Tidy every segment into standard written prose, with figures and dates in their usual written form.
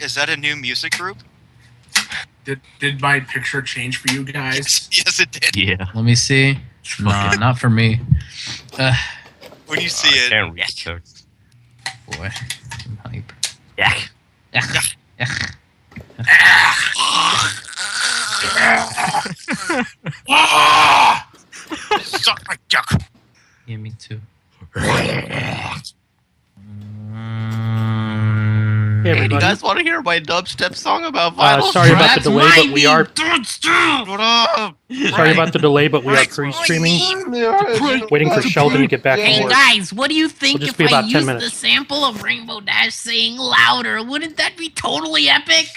Is that a new music group? Did my picture change for you guys? Yes, it did. Yeah. Let me see. Nah, not for me. When you see it. Can't read so. Boy, I'm hype. Yeah. Suck my dick. Yeah, me too. Hey, Hey, do you everybody. guys want to hear my dubstep song about vinyl? Sorry about the delay, but we are. What up? Sorry about the delay, but we are pre-streaming. Waiting for Sheldon to get back Hey to work. guys, what do you think It'll just if be I about 10 used the minutes. sample of Rainbow Dash saying louder? Wouldn't that be totally epic?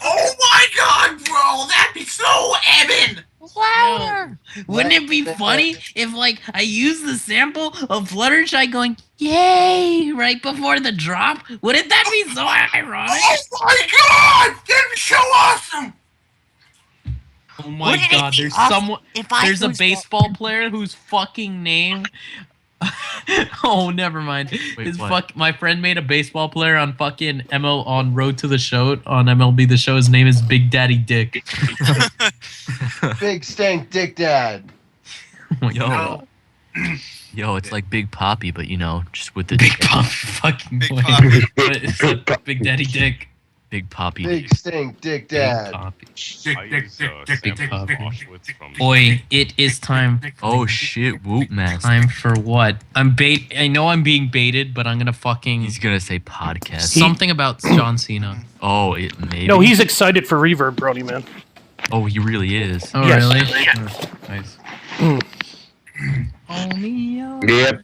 Oh my god, bro! That'd be so epic! Louder! Wouldn't it be funny if, like, I used the sample of Fluttershy going, yay, right before the drop? Wouldn't that be so ironic? Oh my god! That'd be so awesome! Oh my Wouldn't it god, be there's awesome someone. if I There's a used baseball player whose fucking name. Oh, never mind. Wait, what? My friend made a baseball player on fucking ML on Road to the Show on MLB The Show. His name is Big Daddy Dick. Big stank dick dad. Yo. Yo, it's like Big Poppy, but just with the Big Poppy fucking Big boy. Poppy. But it's Big Daddy Dick. Big Poppy. Big stank dick Big dad. Poppy. Dick. Boy, it is time. Oh shit, Whoop Master. Time for what? I know I'm being baited, but I'm gonna fucking He's gonna say podcast. something about John Cena. Oh, it maybe. No, he's excited for Reverb Brony, man. Oh, he really is. Oh Yes. really? Oh, nice. Oh me. Yep.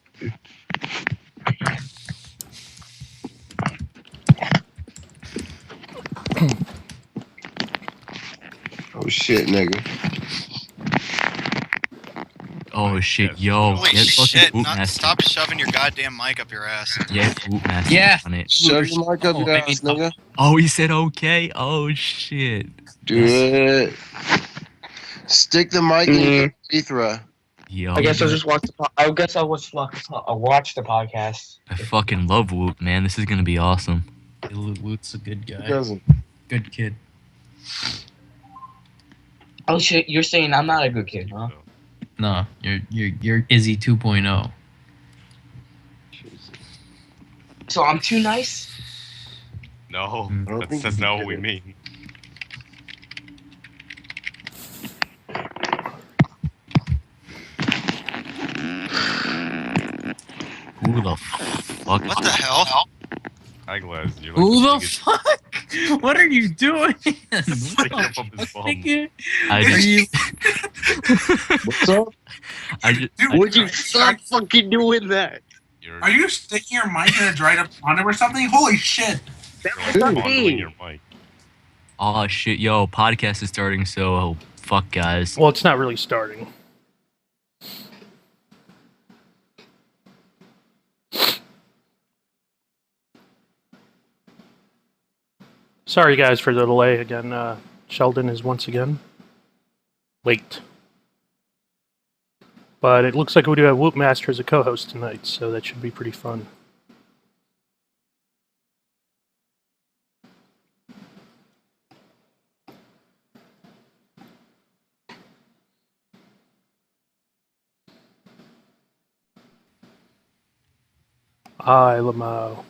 Oh shit, nigga. Oh shit, yo. Holy Get fucking shit. Whoop Master. Stop shoving your goddamn mic up your ass. Yeah, Whoop Master Yeah. on it. Shut your mic up, Oh, your I ass, mean, nigga. Oh, he said okay. Oh shit. Do it. Stick the mic in your urethra. Yo. I guess I'll just watch. I guess I'll watch the podcast. I fucking love Whoop, man. This is gonna be awesome. Woot's a good He guy. doesn't. Good kid. Oh shit! You're saying I'm not a good kid, huh? No, you're Izzy 2.0. So I'm too nice. No, I don't think that's you not did what we it. mean. Who the fuck? What the hell? Eyeglass, you're like Who the biggest fuck? What are you doing? stick up his bum. Nigga? I Are just, you? What's up? I just, Dude, Would you stop fucking doing that? You're Are you sticking your mic in a dried up condom or something? Holy shit! fondling your mic. oh shit, yo, podcast is starting, so fuck guys. Well, it's not really starting. Sorry, guys, for the delay again. Sheldon is once again late. But it looks like we do have Whoop Master as a co-host tonight, so that should be pretty fun. Hi, Lamau.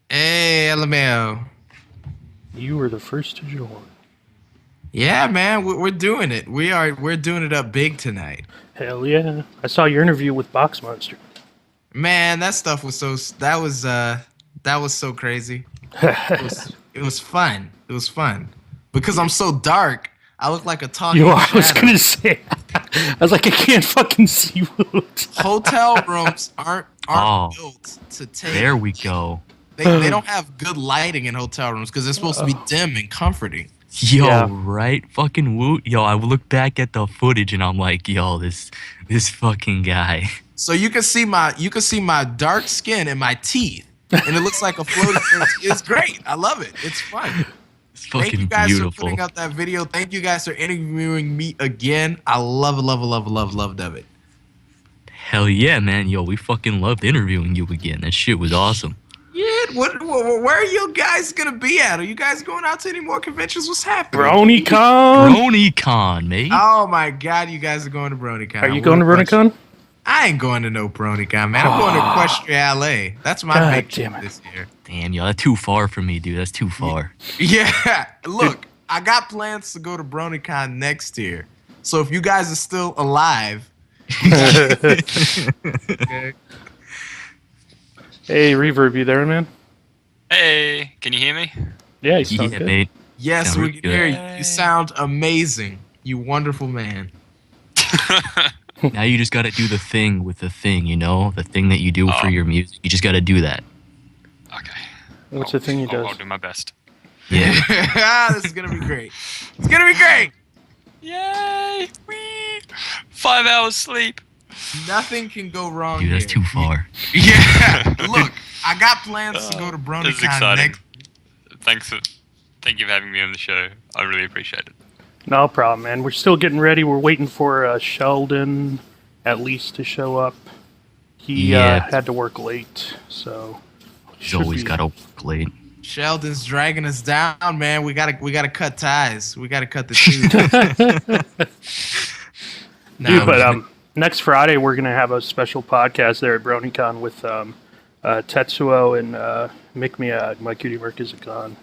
Hey, LML. You were the first to join. Yeah, man, we're doing it. We're doing it up big tonight. Hell yeah. I saw your interview with Box Monster. Man, that stuff was that was so crazy. It was fun. It was fun. Because I'm so dark, I look like a talking You are, I was shadow. gonna say. I was like, I can't fucking see Woot. Hotel rooms aren't Oh. built to take. There we go. They don't have good lighting in hotel rooms because they're supposed to be dim and comforting. Yo, Yeah. right? Fucking Woot. Yo, I look back at the footage and I'm like, yo, this fucking guy. So you can see my dark skin and my teeth, and it looks like a floating. It's great. I love it. It's fun. It's Thank fucking you guys beautiful. for putting out that video. Thank you guys for interviewing me again. I loved it. Hell yeah, man. Yo, we fucking loved interviewing you again. That shit was awesome. Yeah, shit. Where are you guys gonna be at? Are you guys going out to any more conventions? What's happening? BronyCon. BronyCon, mate. Oh my god, you guys are going to BronyCon. Are you going to BronyCon? I ain't going to no BronyCon, man. I'm going to Equestria LA. That's my God big damn trip it. this year. Damn, yo, that's too far for me, dude. That's too far. Yeah, look, I got plans to go to BronyCon next year. So if you guys are still alive, okay. Hey, Reverb, you there, man? Hey, can you hear me? Yeah, you sound Yeah, good. mate. Yes, Sound we can good. hear you. You sound amazing. You wonderful man. Now you just gotta do the thing with the thing, you know? The thing that you do for your music. You just gotta do that. Okay. What's the thing he does? I'll do my best. Yeah. This is gonna be great. It's gonna be great. Yay! Whee! 5 hours sleep. Nothing can go wrong. Dude, that's here. too far. Yeah. Look, I got plans to go to This is BronyCon exciting. next. Thank you for having me on the show. I really appreciate it. No problem, man. We're still getting ready. We're waiting for Sheldon at least to show up. He Yeah. had to work late, so He's always gotta work late. Sheldon's dragging us down, man. We gotta cut ties. We gotta cut the tubes. Dude, but next Friday we're gonna have a special podcast there at BronyCon with Tetsuo and Mick my cutie work is gone.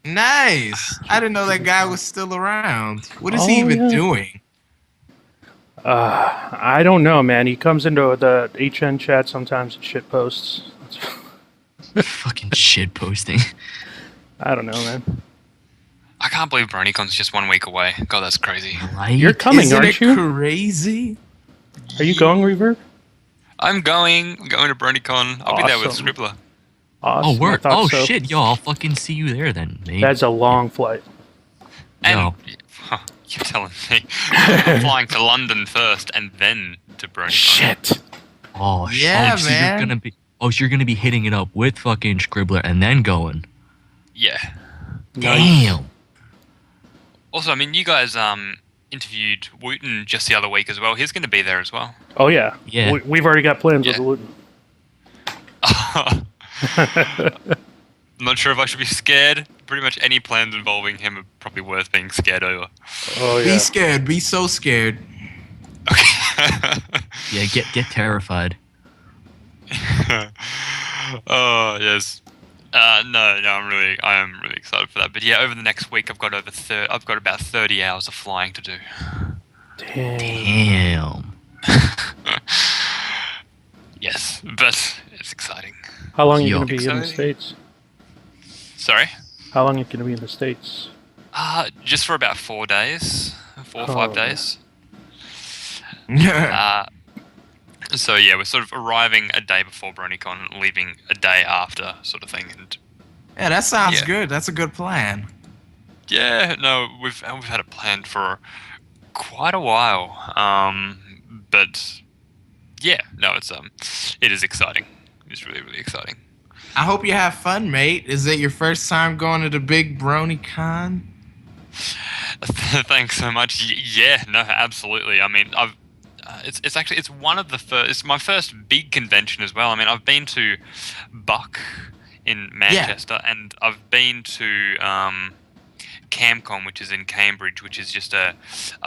Nice. I didn't know that guy was still around. What is he even doing? I don't know, man. He comes into the HN chat sometimes and shit posts. Fucking shit posting. I don't know, man. I can't believe BronyCon's just 1 week away. God, that's crazy. Right? You're coming, Isn't aren't it you? crazy? Are you going, Reverb? I'm going to BronyCon. I'll be there with Awesome. Scribbler. Awesome. Oh, work. I thought Oh, so. shit. Yo, I'll fucking see you there then, mate. That's a long flight. And Yo. you're telling me I'm flying to London first and then to BronyCon. Shit. Oh, shit. Yeah, So man. you're gonna be hitting it up with fucking Scribbler and then going. Yeah. Damn. Also, I mean, you guys interviewed Wooten just the other week as well. He's going to be there as well. Oh, yeah. Yeah. We've already got plans Yeah. with Luton. I'm not sure if I should be scared. Pretty much any plans involving him are probably worth being scared over. Oh, Be yeah. scared. Be so scared. Okay. Yeah, get terrified. Oh yes. No, I am really excited for that. But yeah, over the next week, I've got about 30 hours of flying to do. Damn. Yes, but it's exciting. How long are you Yo. going to be in the Exciting. States? Sorry. How long are you going to be in the States? Just for about 4 days, 4 or Oh. 5 days. So yeah, we're sort of arriving a day before BronyCon and leaving a day after, sort of thing. And Yeah, that sounds Yeah. good. That's a good plan. yeah, no, we've had it planned for quite a while. But yeah, no, it is exciting. It's really, really exciting. I hope you have fun, mate. Is it your first time going to the big BronyCon? Thanks so much. Yeah, no, absolutely. I mean, it's one of the first. It's my first big convention as well. I mean, I've been to Buck in Manchester, and I've been to CamCon, which is in Cambridge, which is just a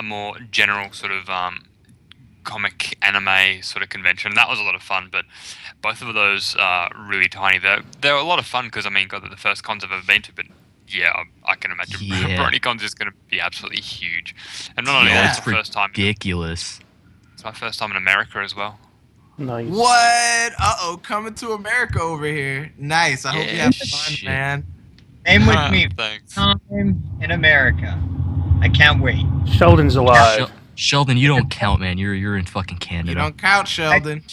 more general sort of comic anime sort of convention. That was a lot of fun, but both of those are really tiny. They're a lot of fun because I mean, God, they're the first cons I've ever been to, but. Yeah, I can imagine. Yeah. BronyCon's just going to be absolutely huge, and not only Yo, that, it's it's my first time. ridiculous. It's my first time in America as well. Nice. What? Uh-oh, coming to America over here. Nice. I hope you have fun, shit. man. Same with me. Thanks. Time in America. I can't wait. Sheldon's alive. Sheldon, you don't count, man. You're in fucking You Canada. don't count, Sheldon.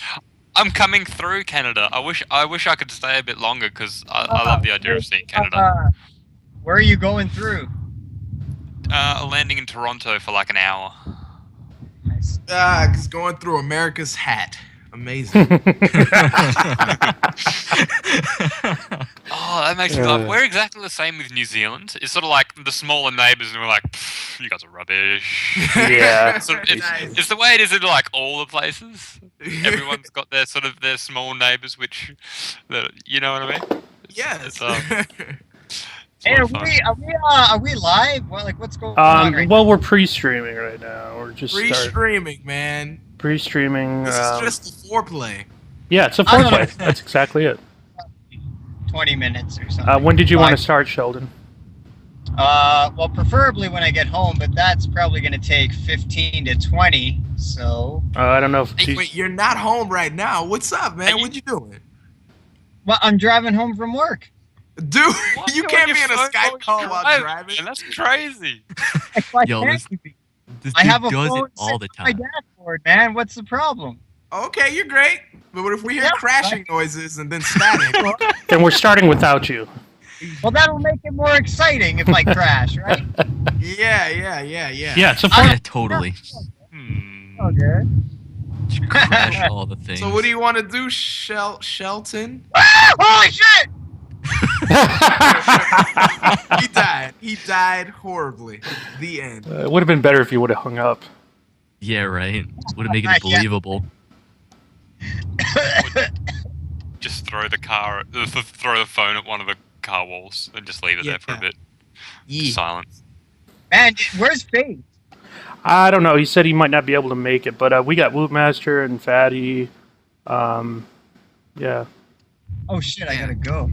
I'm coming through Canada. I wish I could stay a bit longer because I love the idea of seeing Canada. Where are you going through? Landing in Toronto for like an hour. Nice. He's going through America's hat. Amazing. Oh, that makes me laugh. We're exactly the same with New Zealand. It's sort of like the smaller neighbours, and we're like, you guys are rubbish. Yeah. So it's the way it is in like all the places. Everyone's got their sort of their small neighbours, which, you know what I mean? Yes. Hey, are we live? Well, like, what's going on right Well, we're pre-streaming right now. We're just pre-streaming, man. Pre-streaming. This is just the foreplay. Yeah, it's a foreplay. That's exactly it. 20 minutes or something. When did you want to start, Sheldon? Well, preferably when I get home, but that's probably going to take 15 to 20. So. I don't know if. Wait, you're not home right now. What's up, man? What you doing? Well, I'm driving home from work. Dude, you can't be in a Skype call while driving. That's crazy. Yo, this I dude have a does phone it all the sitting on my time. dashboard, man. What's the problem? Okay, you're great. But what if we hear crashing noises and then static? Then we're starting without you. Well, that'll make it more exciting if I crash, right? Yeah. Yeah, it's a Yeah, totally. Okay. Crash all the things. So what do you want to do, Shelton? Holy shit! He died horribly. The end. It would have been better if you would have hung up. Yeah, right. Would have made it believable. Just throw the phone at one of the car walls and just leave it there for a bit. Silence. Man, where's Faith? I don't know. He said he might not be able to make it, but we got Wootmaster and Fatty. Yeah. Oh shit! I gotta go.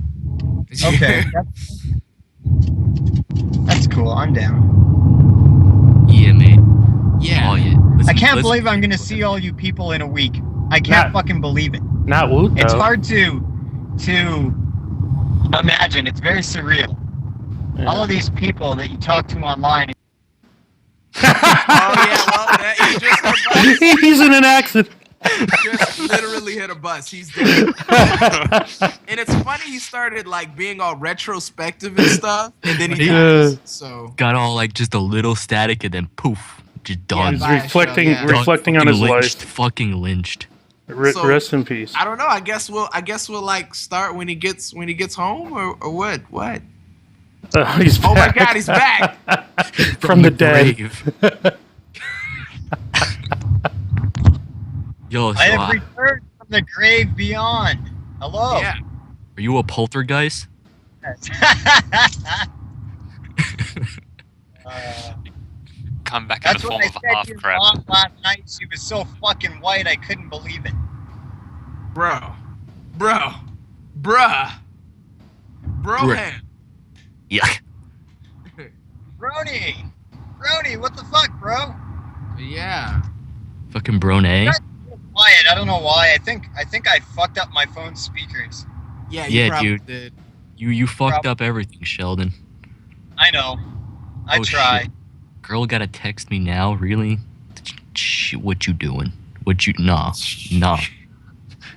Okay. That's cool. I'm down. Yeah, mate. Yeah. Oh, yeah. I can't believe I'm gonna see all you people in a week. I can't fucking believe it. Not Woot, though. It's hard to imagine. It's very surreal. Yeah. All of these people that you talk to online. He just hit a bus. He's in an accident. Just literally hit a bus. He's dead. And it's funny he started like being all retrospective and stuff, and then he dies. So got all like just a little static and then poof, just done. He's reflecting on his lynched, life. Fucking lynched. So, rest in peace. I don't know. I guess we'll like start when he gets home or what? What? He's back. Oh my God, he's back from the dead. Yo, so I have returned from the grave beyond. Hello. Yeah. Are you a poltergeist? Come back in the That's form what I of a said half to your crab. mom last night. She was so fucking white, I couldn't believe it. Bruh. Yeah. Brony, what the fuck, bro? Yeah. Fucking Brony. Quiet. I don't know why. I think I fucked up my phone speakers. Yeah, you Yeah, probably dude. did. You fucked up everything, Sheldon. I know. I try. Shit. Girl gotta text me now, really? What you doing?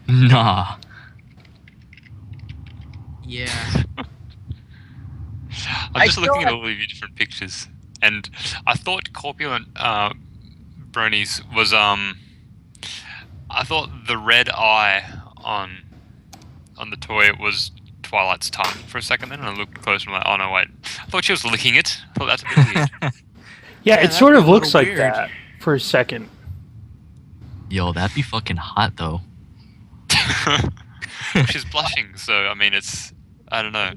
Nah. Yeah. I'm just looking at all of your different pictures, and I thought Corpulent Bronies was I thought the red eye on the toy was Twilight's tongue for a second. Then and I looked closer and I'm like, oh no, wait! I thought she was licking it. I thought that's a bit weird. Yeah, it sort of looks like weird. that for a second. Yo, that'd be fucking hot though. She's blushing, so I mean, I don't know.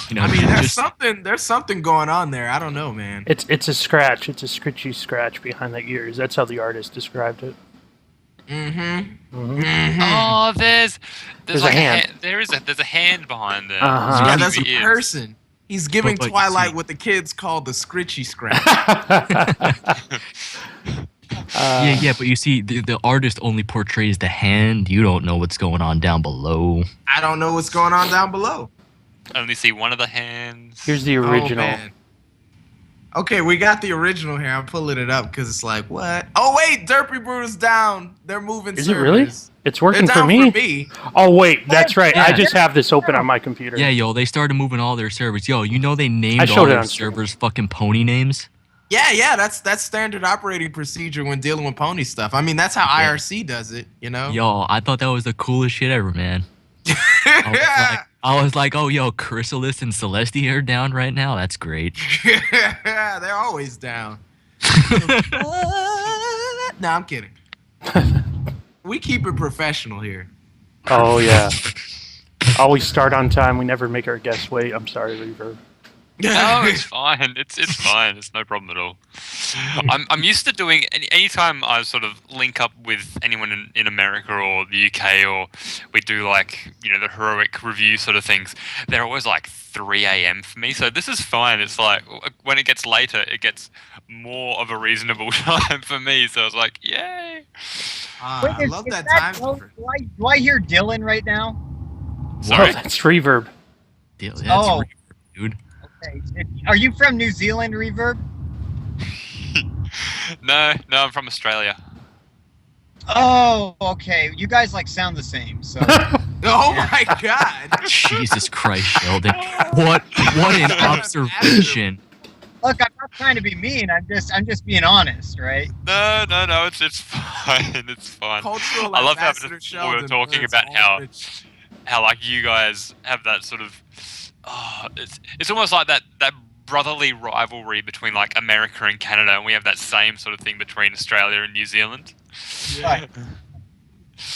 You know, I mean, just, there's something going on there. I don't know, man. It's a scratch. It's a scritchy scratch behind the ears. That's how the artist described it. Oh, there's There's like a hand. There's a hand behind there. Uh-huh. Yeah, that's a It is. person. He's giving But Twilight see- what the kids call the scritchy scratch. yeah, but you see, the artist only portrays the hand. You don't know what's going on down below. I don't know what's going on down below. I only see one of the hands. Here's the original. Oh, man. Okay, we got the original here. I'm pulling it up because it's like, what? Oh, wait, Derpy Brew's down. They're moving Is it really? servers. It's working They're for down me. for me. Oh wait, that's right. I Yeah. just have this open on my computer. Yeah, yo, they started moving all their servers. Yo, you know they I named showed all it their on stream. servers fucking pony names? Yeah, that's standard operating procedure when dealing with pony stuff. I mean, that's how Yeah. IRC does it, you know? Yo, I thought that was the coolest shit ever, man. I was like, oh, yo, Chrysalis and Celestia are down right now. That's great. They're always down. No, I'm kidding. We keep it professional here. Oh yeah. Always start on time. We never make our guests wait. I'm sorry, Reverb. No, it's fine. It's fine. It's no problem at all. I'm used to doing anytime I sort of link up with anyone in America or the UK, or we do like the heroic review sort of things. They're always like 3 a.m. for me, so this is fine. It's like when it gets later, it gets more of a reasonable time for me. So I was like, yay! I love that time. Do I hear Dylan right now? Sorry, Whoa, that's Reverb. That's Oh. Reverb, dude. Okay. Are you from New Zealand, Reverb? no, I'm from Australia. Oh, okay. You guys like sound the same, so. Oh my God! Jesus Christ, Sheldon. What an observation. Look, I'm not trying to be mean. I'm just being honest, right? No, it's fine. It's fine. Cultural I love how ambassador we were Sheldon talking wears about all rich. how like you guys have that sort of it's almost like that brotherly rivalry between like America and Canada, and we have that same sort of thing between Australia and New Zealand. Right.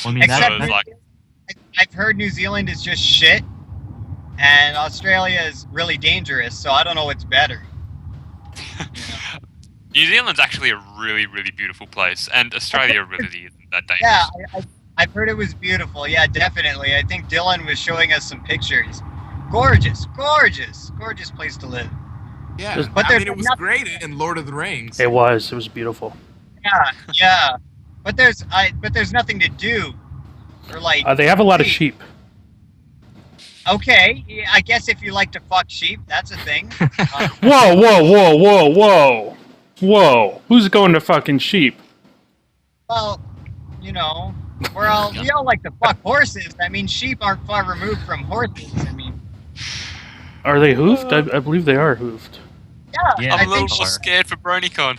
I mean, Except was like I've heard New Zealand is just shit, and Australia is really dangerous. So I don't know what's better. New Zealand's actually a really, really beautiful place, and Australia really isn't that dangerous. Yeah, I've heard it was beautiful. Yeah, definitely. I think Dylan was showing us some pictures. Gorgeous place to live. Yeah, But I mean, it was great in Lord of the Rings. It was beautiful. Yeah. But there's nothing to do. Or like. They have a lot of sheep. Okay, yeah, I guess if you like to fuck sheep, that's a thing. Whoa! Who's going to fucking sheep? Well, we all like to fuck horses. I mean, sheep aren't far removed from horses. I mean, Are they hoofed? I believe they are hoofed. yeah, I'm I a little think more scared for BronyCon.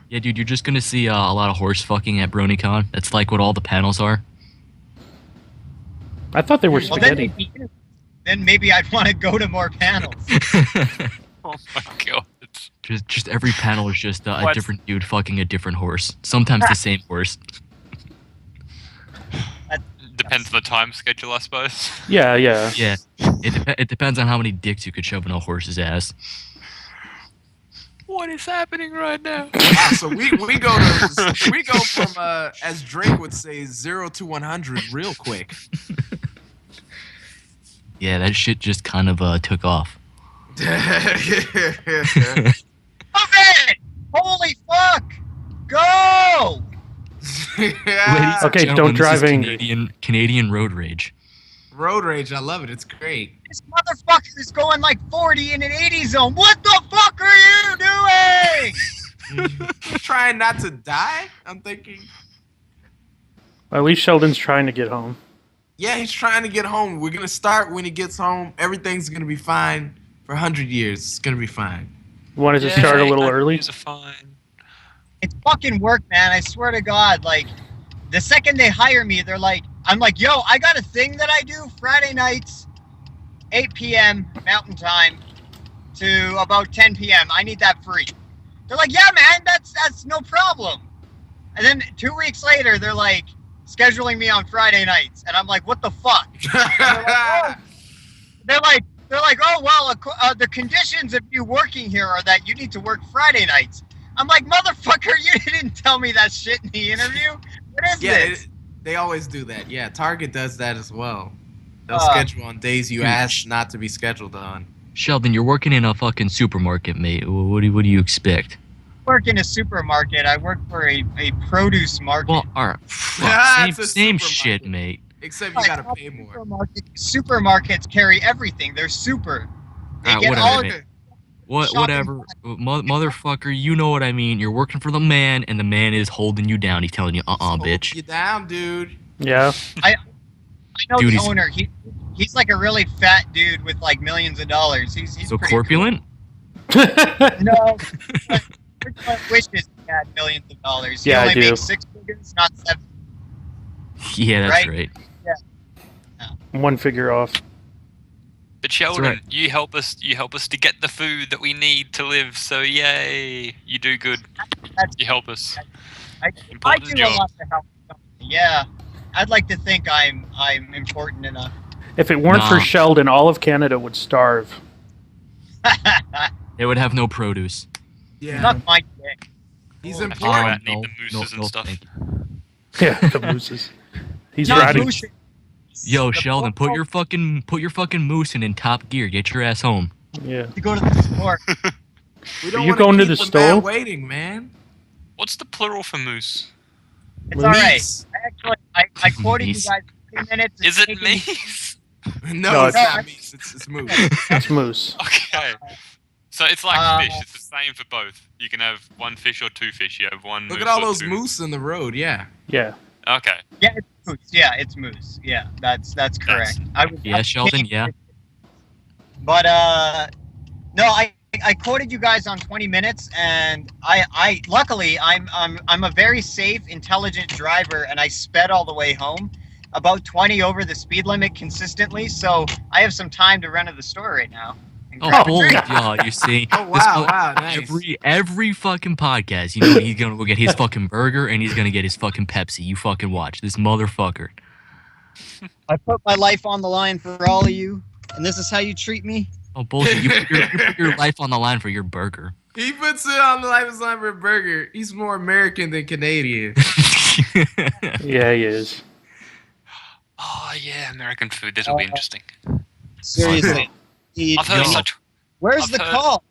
Yeah, dude, you're just gonna see a lot of horse fucking at BronyCon. That's like what all the panels are. I thought they were Well, spaghetti. then maybe I'd want to go to more panels. Oh my god. Just every panel is just a What? different dude fucking a different horse. Sometimes the same horse. Depends on the time schedule, I suppose. Yeah. Yeah, it depends on how many dicks you could shove in a horse's ass. What is happening right now? Wow, so we go from as Drake would say 0 to 100 real quick. Yeah, that shit just kind of took off. Move it! Holy fuck! Go! Yeah. Okay, Gentlemen, don't this drive is angry. Canadian road rage. Road rage, I love it. It's great. This motherfucker is going like 40 in an 80 zone. What the fuck are you doing? Trying not to die? I'm thinking. At least Sheldon's trying to get home. Yeah, he's trying to get home. We're going to start when he gets home. Everything's going to be fine for 100 years. It's going to be fine. Wanted to start a little early? Fine. It's fucking work, man. I swear to God. Like, the second they hire me, they're like, I'm like, yo, I got a thing that I do Friday nights, 8 p.m. Mountain Time to about 10 p.m. I need that free. They're like, yeah, man, that's no problem. And then 2 weeks later, they're like, scheduling me on Friday nights, and I'm like, what the fuck? They're like, oh well, the conditions of you working here are that you need to work Friday nights. I'm like, motherfucker, you didn't tell me that shit in the interview. What is this? They always do that. Yeah, Target does that as well. They'll schedule on days you ask not to be scheduled on. Sheldon, you're working in a fucking supermarket, mate. What do you expect? I work in a supermarket. I work for a produce market. Well, all right. Yeah, Fuck, it's a same supermarket. shit, mate. Except you gotta pay more. Supermarkets carry everything. They're super. They Alright, get whatever, all mate. shopping- Whatever. Motherfucker, you know what I mean. You're working for the man, and the man is holding you down. He's telling you, bitch. You down, dude. Yeah. I know Dude, the he's- owner. He's like a really fat dude with like millions of dollars. He's So pretty corpulent? Cool. No. Everyone wishes he had millions of dollars. He Yeah, I only do. makes 6 figures, not 7. Yeah, that's Right? right. One figure off. But Sheldon, right. you help us to get the food that we need to live. So yay, you do good. You help us. I Important do job. a lot to help. Yeah. I'd like to think I'm important enough. If it weren't for Nah. Sheldon, all of Canada would starve. They would have no produce. Yeah. Not my dick. He's I think important. about need the mooses and stuff. thank you. Yeah, the mooses. He's Not riding. moose. Yo, The Sheldon, put purple- your fucking moose in top gear. Get your ass home. Yeah. To go to the store. We don't Are you wanna going to keep the the man store? waiting, man. What's the plural for moose? It's all right. Meese. Actually, I quoted you Meese. guys 2 minutes. Is it taking- meese? No, No, it's it's- not meese. It's moose. That's moose. Okay. So it's like fish. It's the same for both. You can have one fish or two fish. You have one. Look moose at all or those two. moose in the road. Yeah. Yeah. Okay. Yeah, it's moose. Yeah, it's moose. Yeah, that's correct. Yeah, Sheldon, yeah. But no, I quoted you guys on 20 minutes, and I luckily I'm a very safe, intelligent driver, and I sped all the way home, about 20 over the speed limit consistently. So I have some time to run to the store right now. and Oh, grab a bull, drink. yeah, you see. Oh, This wow, fu- wow, nice. Every fucking podcast, you know, he's gonna go get his fucking burger and he's gonna get his fucking Pepsi. You fucking watch this motherfucker. I put my life on the line for all of you, and this is how you treat me. Oh bullshit! You put your life on the line for your burger. He puts it on the life of for a burger. He's more American than Canadian. Yeah, he is. Oh yeah, American food. This will be interesting. Seriously. I've heard Yo. such. Where's I've the heard- call?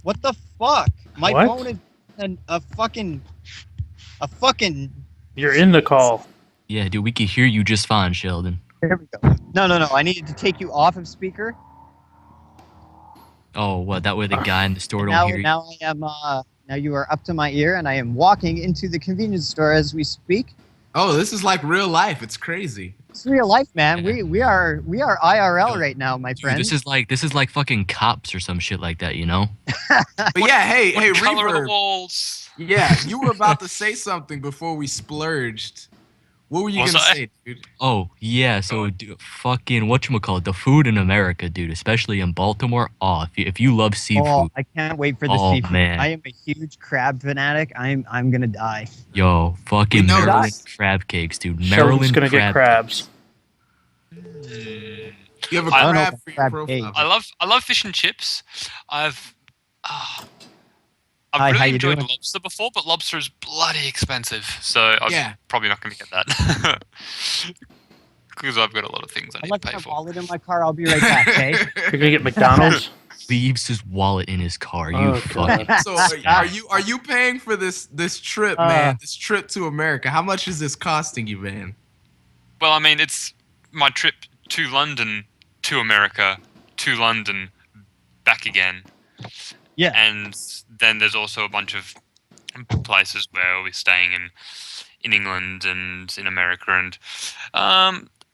What the fuck? My What? phone is a fucking. You're in the call. Yeah, dude, we can hear you just fine, Sheldon. Here we go. No. I needed to take you off of speaker. Oh, what? That way the guy in the store don't Now, hear you. now I am. Now you are up to my ear, and I am walking into the convenience store as we speak. Oh, this is like real life. It's crazy. It's real life, man. Yeah. We are IRL Yo, right now, my Dude, friend. this is like fucking cops or some shit like that, you know? But yeah, hey, What color are the Reverb. walls? Yeah, you were about to say something before we splurged. What were you Was gonna I? say, dude? Oh yeah, so dude, fucking whatchamacallit, the food in America, dude, especially in Baltimore. Oh, if you love seafood, Oh, I can't wait for the Oh, seafood. man. I am a huge crab fanatic. I'm gonna die. yo, fucking We know Maryland that. crab cakes, dude. Sheldon's Maryland gonna get crabs. You have a I don't know crab if for your crab profile. cake. I love fish and chips. I've Hi, how really you enjoyed doing? lobster before, but lobster is bloody expensive, so I'm Yeah. probably not going to get that. Because I've got a lot of things I I need left to pay my for. wallet in my car. I'll be right back. Okay. You're gonna get McDonald's. Leaves his wallet in his car. You Oh, fucking. God. So are you paying for this trip, man? This trip to America. How much is this costing you, man? Well, I mean, it's my trip to London, to America, to London, back again. Yeah. And then there's also a bunch of places where we're staying in England and in America, and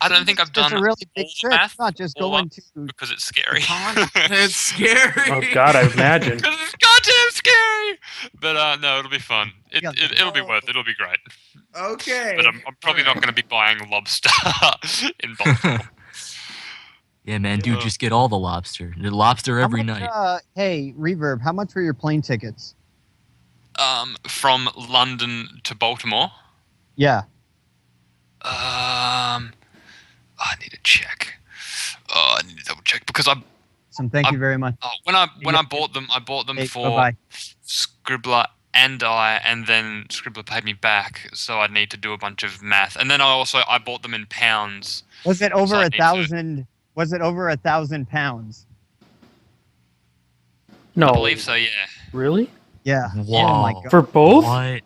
I don't think I've Just done a really all big the trip. math It's not just all going up to. because it's scary. It's scary. Oh God, I imagine. Because it's goddamn scary. But no, it'll be fun. Yeah. It'll be worth it. It'll be great. Okay. But I'm probably not going to be buying lobster in Baltimore. Yeah, man, dude, just get all the lobster. The lobster every How much, night. Hey, Reverb, how much were your plane tickets? From London to Baltimore. Yeah. I need to check. Oh, I need to double check because Thank you very much. when I bought them, I bought them Hey, for bye-bye. Scribbler and then Scribbler paid me back, so I'd need to do a bunch of math. And then I bought them in pounds. Was it over So I need to- 1,000? Was it over 1,000 pounds? No. I believe so. Yeah. Really? Yeah. Whoa. Oh my god. For both? What?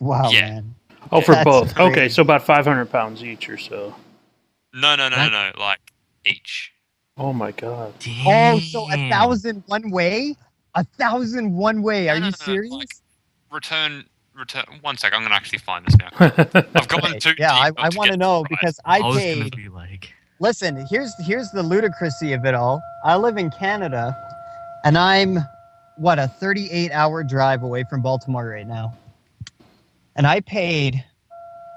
Wow, Yeah. man. Oh, for That's both. crazy. Okay, so about 500 pounds each or so. No. Like each. Oh my God. Oh, so Damn. 1,000 one way? 1,000 one way? Are No, you no, serious? like, return. 1 sec. I'm gonna actually find this now. I've gotten too Yeah, deep I not to want to get know the price. because I was gonna paid. be like, Listen, here's the ludicrousy of it all. I live in Canada, and I'm a 38-hour drive away from Baltimore right now, and I paid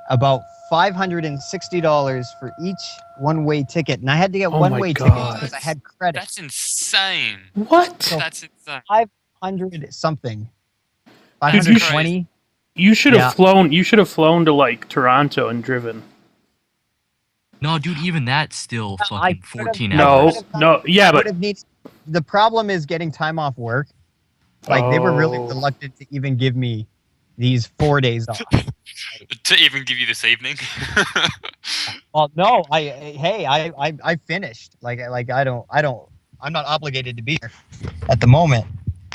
about $560 for each one-way ticket, and I had to get Oh my one-way tickets God. because I had credit. That's insane. What? So That's insane. 500 something. Dude, you 520. You should have flown. You should have flown to like Toronto and driven. No, dude, even that's still fucking 14 hours. No, yeah, but the problem is getting time off work. Like they were really reluctant to even give me these 4 days off. To even give you this evening. Well, no, I finished. Like I'm not obligated to be here at the moment.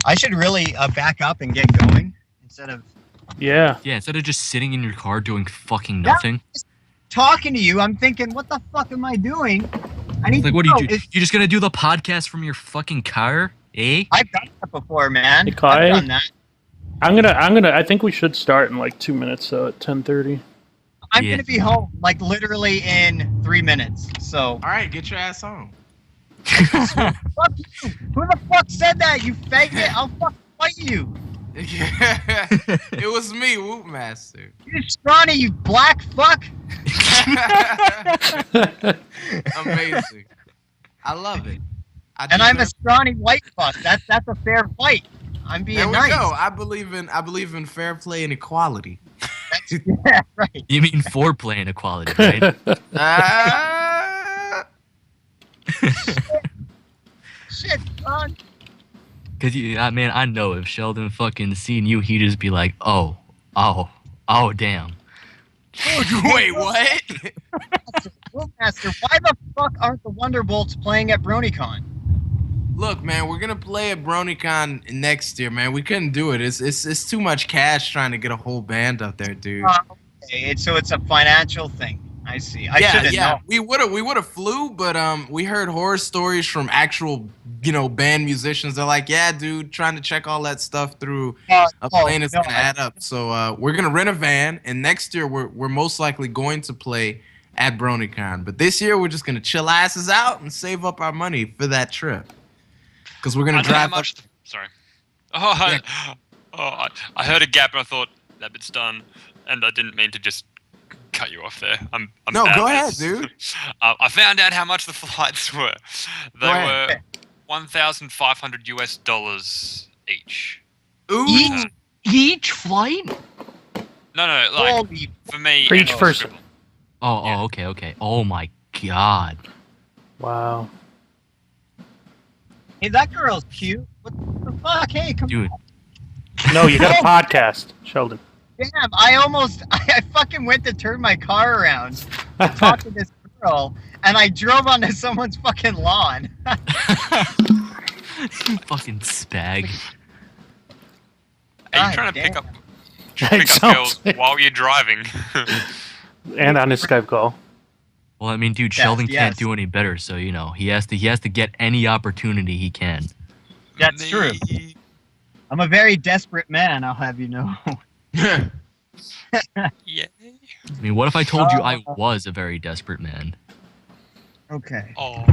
I should really back up and get going instead of. Yeah, instead of just sitting in your car doing fucking nothing. Talking to you, I'm thinking, what the fuck am I doing? I need like, to what know. are you just gonna do the podcast from your fucking car, eh? I've done that before, man. Hey, Kai, I've done that. I think we should start in like 2 minutes, so at 10:30. I'm gonna be home like literally in 3 minutes. So. All right, get your ass home. Fuck you. Who the fuck said that? You faggot! I'll fucking fight you. It was me, Whoopmaster. You scrawny, you black fuck. Amazing. I love it. And I'm a scrawny white fuck. That's a fair fight. I'm being there we nice. go. I believe in fair play and equality. Yeah, right. You mean foreplay and equality, right? Shit, son. Cause man, I know if Sheldon fucking seen you, he'd just be like, oh, damn. Wait, what? Master, why the fuck aren't the Wonderbolts playing at BronyCon? Look, man, we're gonna play at BronyCon next year, man. We couldn't do it. It's too much cash trying to get a whole band up there, dude. Okay, so it's a financial thing. I see. I should have known. We would have flew, but we heard horror stories from actual, band musicians. They're like, yeah, dude, trying to check all that stuff through a plane is gonna add up. So we're gonna rent a van, and next year we're most likely going to play at BronyCon. But this year we're just gonna chill asses out and save up our money for that trip. Because we're gonna drive. Sorry. I heard a gap and I thought that bit's done, and I didn't mean to just cut you off there. I'm no, bad go at ahead, this. dude. I found out how much the flights were. They were $1,500 each. Ooh. Each flight? No, like for me. For each person. Oh, okay. Oh my god. Wow. Hey, that girl's cute. What the fuck? Hey, come Dude. on. No, you got a podcast, Sheldon. Damn, I fucking went to turn my car around to talk to this girl, and I drove onto someone's fucking lawn. You fucking spag. Are you trying to pick up girls while you're driving? And on his Skype call. Well, I mean, dude, Sheldon can't do any better, so he has to get any opportunity he can. That's true. I'm a very desperate man, I'll have you know. Yeah. I mean, what if I told you I was a very desperate man? Okay. Oh.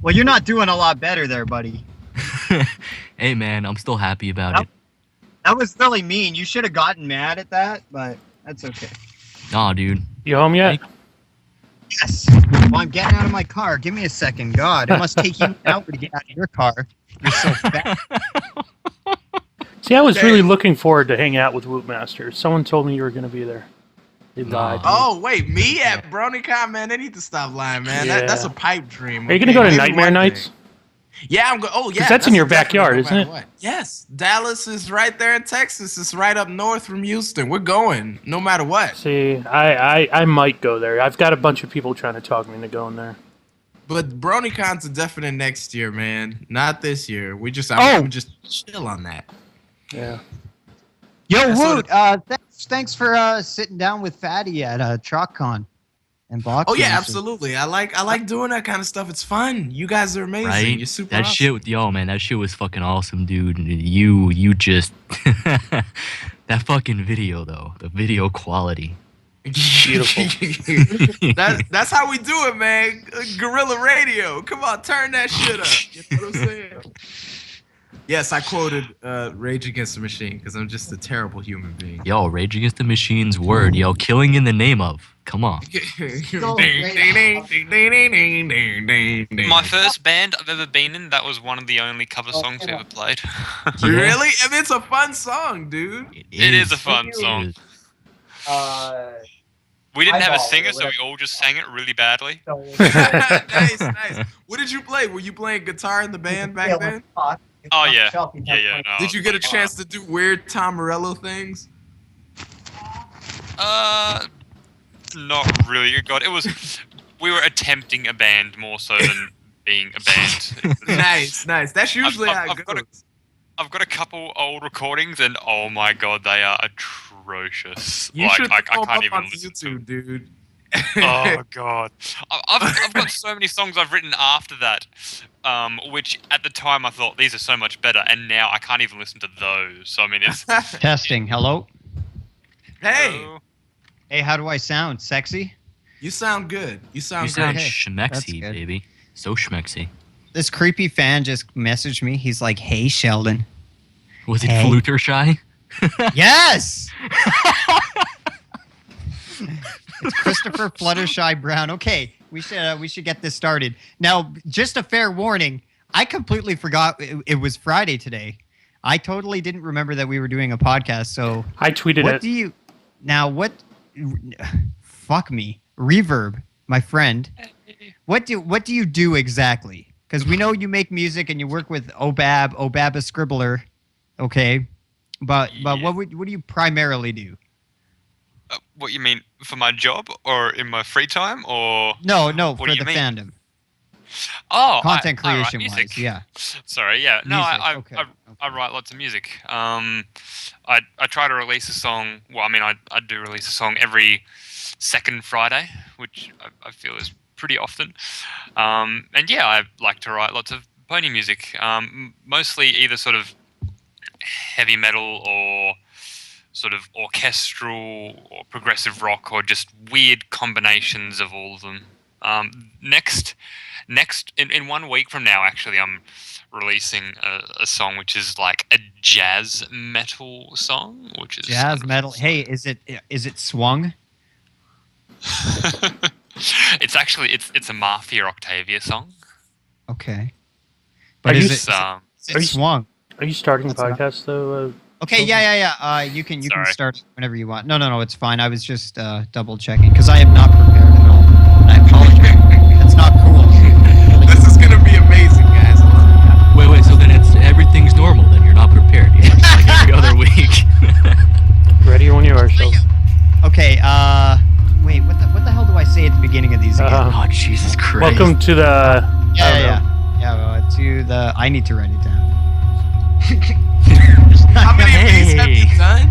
Well, you're not doing a lot better there, buddy. Hey, man, I'm still happy about it. That was really mean. You should have gotten mad at that, but that's okay. Nah, dude. You home yet? Yes. Well, I'm getting out of my car. Give me a second. God, it must take you an hour to get out of your car. You're so fat. See, I was really looking forward to hanging out with Whoopmaster. Someone told me you were going to be there. They lied. Oh, wait, me at BronyCon, man? They need to stop lying, man. Yeah. That's a pipe dream. Are you going to go to Nightmare Nights? Yeah, I'm going. Oh, yeah. Because that's in your backyard, isn't it? What. Yes. Dallas is right there in Texas. It's right up north from Houston. We're going, no matter what. See, I might go there. I've got a bunch of people trying to talk me into going there. But BronyCon's a definite next year, man. Not this year. I'm just chill on that. Yeah. Yo, Woot, thanks for sitting down with Fatty at TrockCon and Box. Oh yeah, absolutely. I like doing that kind of stuff. It's fun. You guys are amazing. Right? You're super That awesome. that shit was fucking awesome, dude. You just that fucking video though, the video quality. Beautiful. That's how we do it, man. Guerrilla radio. Come on, turn that shit up. You know what I'm saying? Yes, I quoted Rage Against the Machine because I'm just a terrible human being. Yo, Rage Against the Machine's word. Yo, killing in the name of. Come on. My first band I've ever been in, that was one of the only cover songs we ever played. Really? And it's a fun song, dude. It is a fun song. We didn't have a singer, so we all just sang it really badly. Nice, nice. What did you play? Were you playing guitar in the band back then? Oh yeah, yeah. No, Did you get a chance to do weird Tom Morello things? Not really. God, we were attempting a band more so than being a band. Nice. That's usually how it goes. I've got a couple old recordings, and oh my god, they are atrocious. You should I throw them can't up even on listen YouTube, dude. Oh god, I've got so many songs I've written after that, which at the time I thought these are so much better, and now I can't even listen to those. So I mean, it's Testing. Hello. Hey. Hey, how do I sound? Sexy? You sound good. You sound You great. sound That's schmexy, good. baby. So schmexy. This creepy fan just messaged me. He's like, "Hey, Sheldon." Was it Hey. Fluttershy? Yes. It's Christopher Fluttershy Brown. Okay, we should get this started. Now, just a fair warning. I completely forgot it was Friday today. I totally didn't remember that we were doing a podcast. So I tweeted what it. do you now? What? Fuck me, Reverb, my friend. What do you do exactly? Because we know you make music and you work with Obab a Scribbler. Okay, but what do you primarily do? what you mean for my job or in my free time or No, what for do you the mean? fandom. Oh, Content all right, creation music. wise, yeah. Sorry, yeah. No, Music, I write lots of music. I try to release a song. Well, I mean, I do release a song every second Friday, which I feel is pretty often. And yeah, I like to write lots of pony music. Mostly either sort of heavy metal or sort of orchestral or progressive rock or just weird combinations of all of them. Next, in 1 week from now, actually, I'm releasing a song which is like a jazz metal song, which is Jazz metal. Hey, is it swung? It's actually it's a Mafia Octavia song. Okay. But is are you swung? Are you starting the podcast though? Okay, yeah. You can Sorry. start whenever you want. No, it's fine. I was just double checking because I am not prepared at all. I apologize. That's not cool. This is gonna be amazing, guys. I love it. Wait. So then everything's normal. Then you're not prepared. You're just like every other week. Ready when you are, Sheldon. Okay. Wait. What the hell do I say at the beginning of these again? Oh Jesus Christ! Welcome to the. Yeah. To the. I need to write it down. How many of these have you done?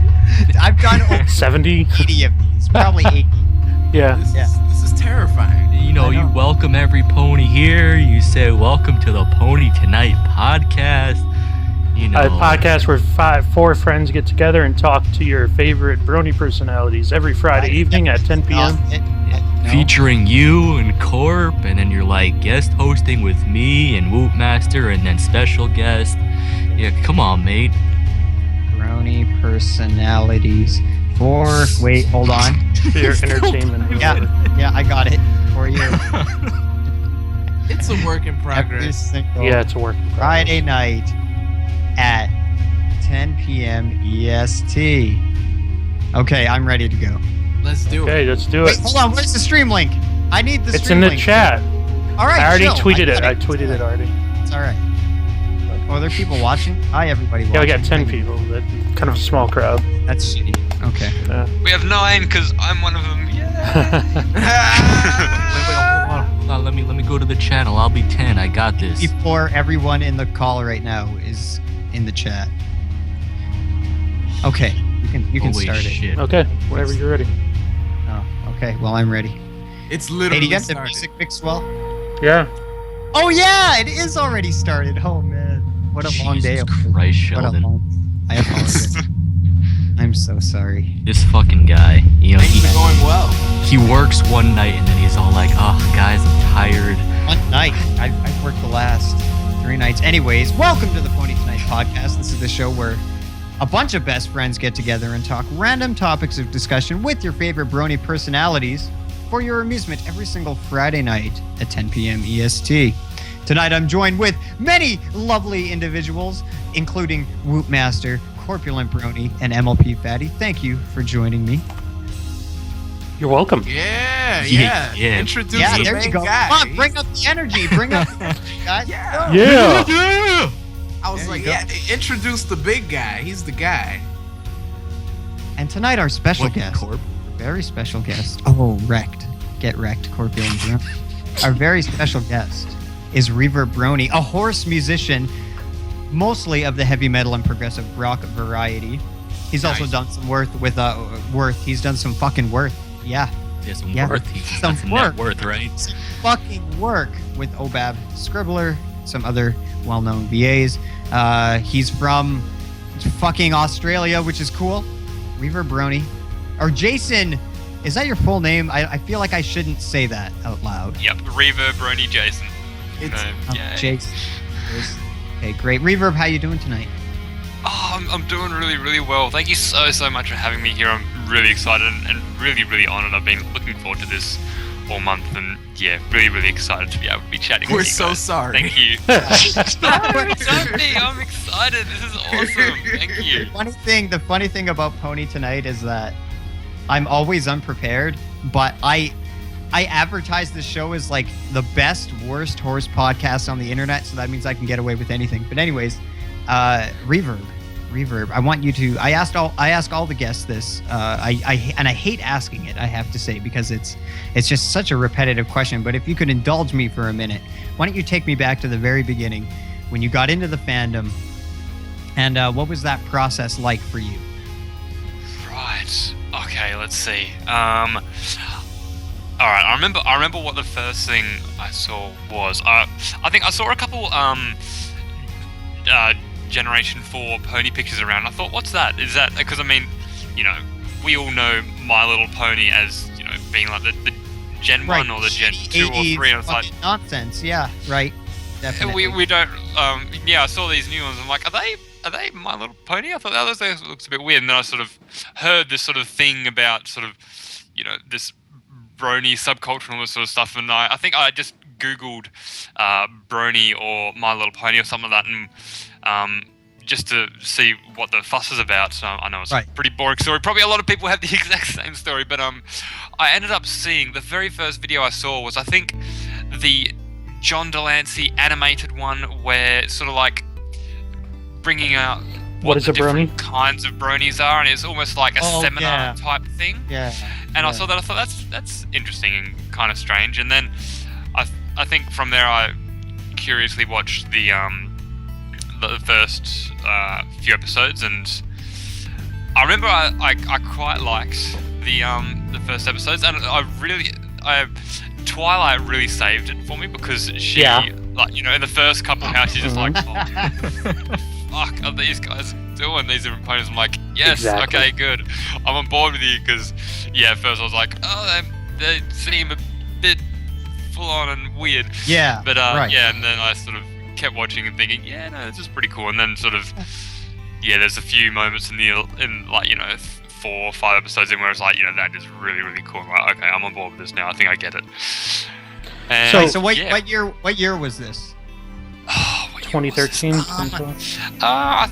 I've done over 70. 80 of these. Probably 80. Yeah. This is terrifying. You know, you welcome every pony here. You say, "Welcome to the PonyTonite Podcast." You know, A podcast where four friends get together and talk to your favorite Brony personalities every Friday evening at 10 p.m. featuring you and Corp, and then you're like guest hosting with me and Wootmaster, and then special guest. Yeah, come on, mate. Brony personalities. Wait, hold on. For your entertainment. Yeah, I got it for you. It's a work in Every progress. single Yeah, it's a work. in progress. Friday night at 10 p.m. EST. Okay, I'm ready to go. Let's do Okay, it. let's do Wait, it. hold on. Where's the stream link? I need the It's in stream the link. chat. All right, I already chill. tweeted it. got I tweeted it already. It's all right. Oh, are there people watching? Hi, everybody watching. Yeah, we got 10 people. That's kind of a small crowd. That's shitty. Okay. Yeah. We have 9 because I'm one of them. Yeah. Hold on, let me go to the channel. I'll be 10. I got this. Before everyone in the call right now is in the chat. Okay, you can Holy start shit. Okay, whenever you're ready. it. Oh, okay. Well, I'm ready. It's Hey, literally do you get the started. music mixed well? Yeah. Oh yeah, it is already started. Oh man, what a long day. Jesus Christ, What a Sheldon. I apologize. I'm so sorry. This fucking guy. You know, Things are going well. he works one night and then he's all like, "Oh, guys, I'm tired." One night. I've worked the last 3 nights. Anyways, welcome to the PonyTonite Podcast. This is the show where a bunch of best friends get together and talk random topics of discussion with your favorite Brony personalities. for your amusement every single Friday night at 10 p.m. EST. Tonight I'm joined with many lovely individuals, including Whoopmaster, Corpulent Brony, and MLP Fatty. Thank you for joining me. You're welcome. Yeah. Introduce the there main you go. guy. Come on, bring up the energy. Bring up the energy, guys. Yeah. I was like, introduce the big guy. He's the guy. And tonight our special guest, very special guest. Oh, wrecked. Get wrecked, Corpulent Brony. Our very special guest is Reverb Brony, a horse musician, mostly of the heavy metal and progressive rock variety. He's also done some work with Worth. He's done some fucking Worth. Yeah. Worth. Some That's work. net worth, right? Some fucking work with Obab Scribbler, some other well-known VAs. He's from fucking Australia, which is cool. Reverb Brony. Or Jason, is that your full name? I feel like I shouldn't say that out loud. Yep, Reverb Brony Jason. Jason. Okay, great. Reverb, how you doing tonight? Oh, I'm doing really, really well. Thank you so much for having me here. I'm really excited and really, really honored. I've been looking forward to this all month, and yeah, really, really excited to be able to be chatting with you guys. We're so sorry. Thank you. Don't be. I'm excited. This is awesome. Thank you. The funny thing about PonyTonite is that I'm always unprepared, but I advertise this show as like the best, worst horse podcast on the internet, so that means I can get away with anything. But anyways, Reverb, I want you to. I ask all the guests this. I hate asking it. I have to say, because it's just such a repetitive question. But if you could indulge me for a minute, why don't you take me back to the very beginning, when you got into the fandom, and what was that process like for you? Right. Okay. Let's see. All right. I remember what the first thing I saw was. I think I saw a couple Generation 4 pony pictures around. I thought, what's that? Is that because, I mean, you know, we all know My Little Pony as, you know, being like the Gen 1 or the Gen 2 or 3, and it's like nonsense. Yeah, right. Definitely. We don't. I saw these new ones. I'm like, are they My Little Pony? I thought that looks a bit weird. And then I sort of heard this sort of thing about sort of, you know, this Brony subculture and all this sort of stuff. And I think I just Googled Brony or My Little Pony or something like that, and just to see what the fuss is about. So I know it's a pretty boring story. Probably a lot of people have the exact same story, but I ended up seeing the very first video I saw was, I think, the John Delancey animated one, where it's sort of like bringing out what the different kinds of bronies are, and it's almost like a seminar type thing. Yeah. And I saw that, I thought that's interesting and kind of strange. And then I think from there I curiously watched the first few episodes, and I remember I quite liked the first episodes, and Twilight really saved it for me, because she like, you know, in the first couple of houses, she's just like, fuck are these guys doing these different ponies? I'm like, yes, okay, good, I'm on board with you, because at first I was like, oh, they seem a bit full on and weird, but and then I sort of kept watching and thinking, this is pretty cool. And then sort of, there's a few moments in like, you know, 4 or 5 episodes in where it's like, you know, that is really, really cool. I'm like, okay, I'm on board with this now. I think I get it. And so what year was this? 2013. I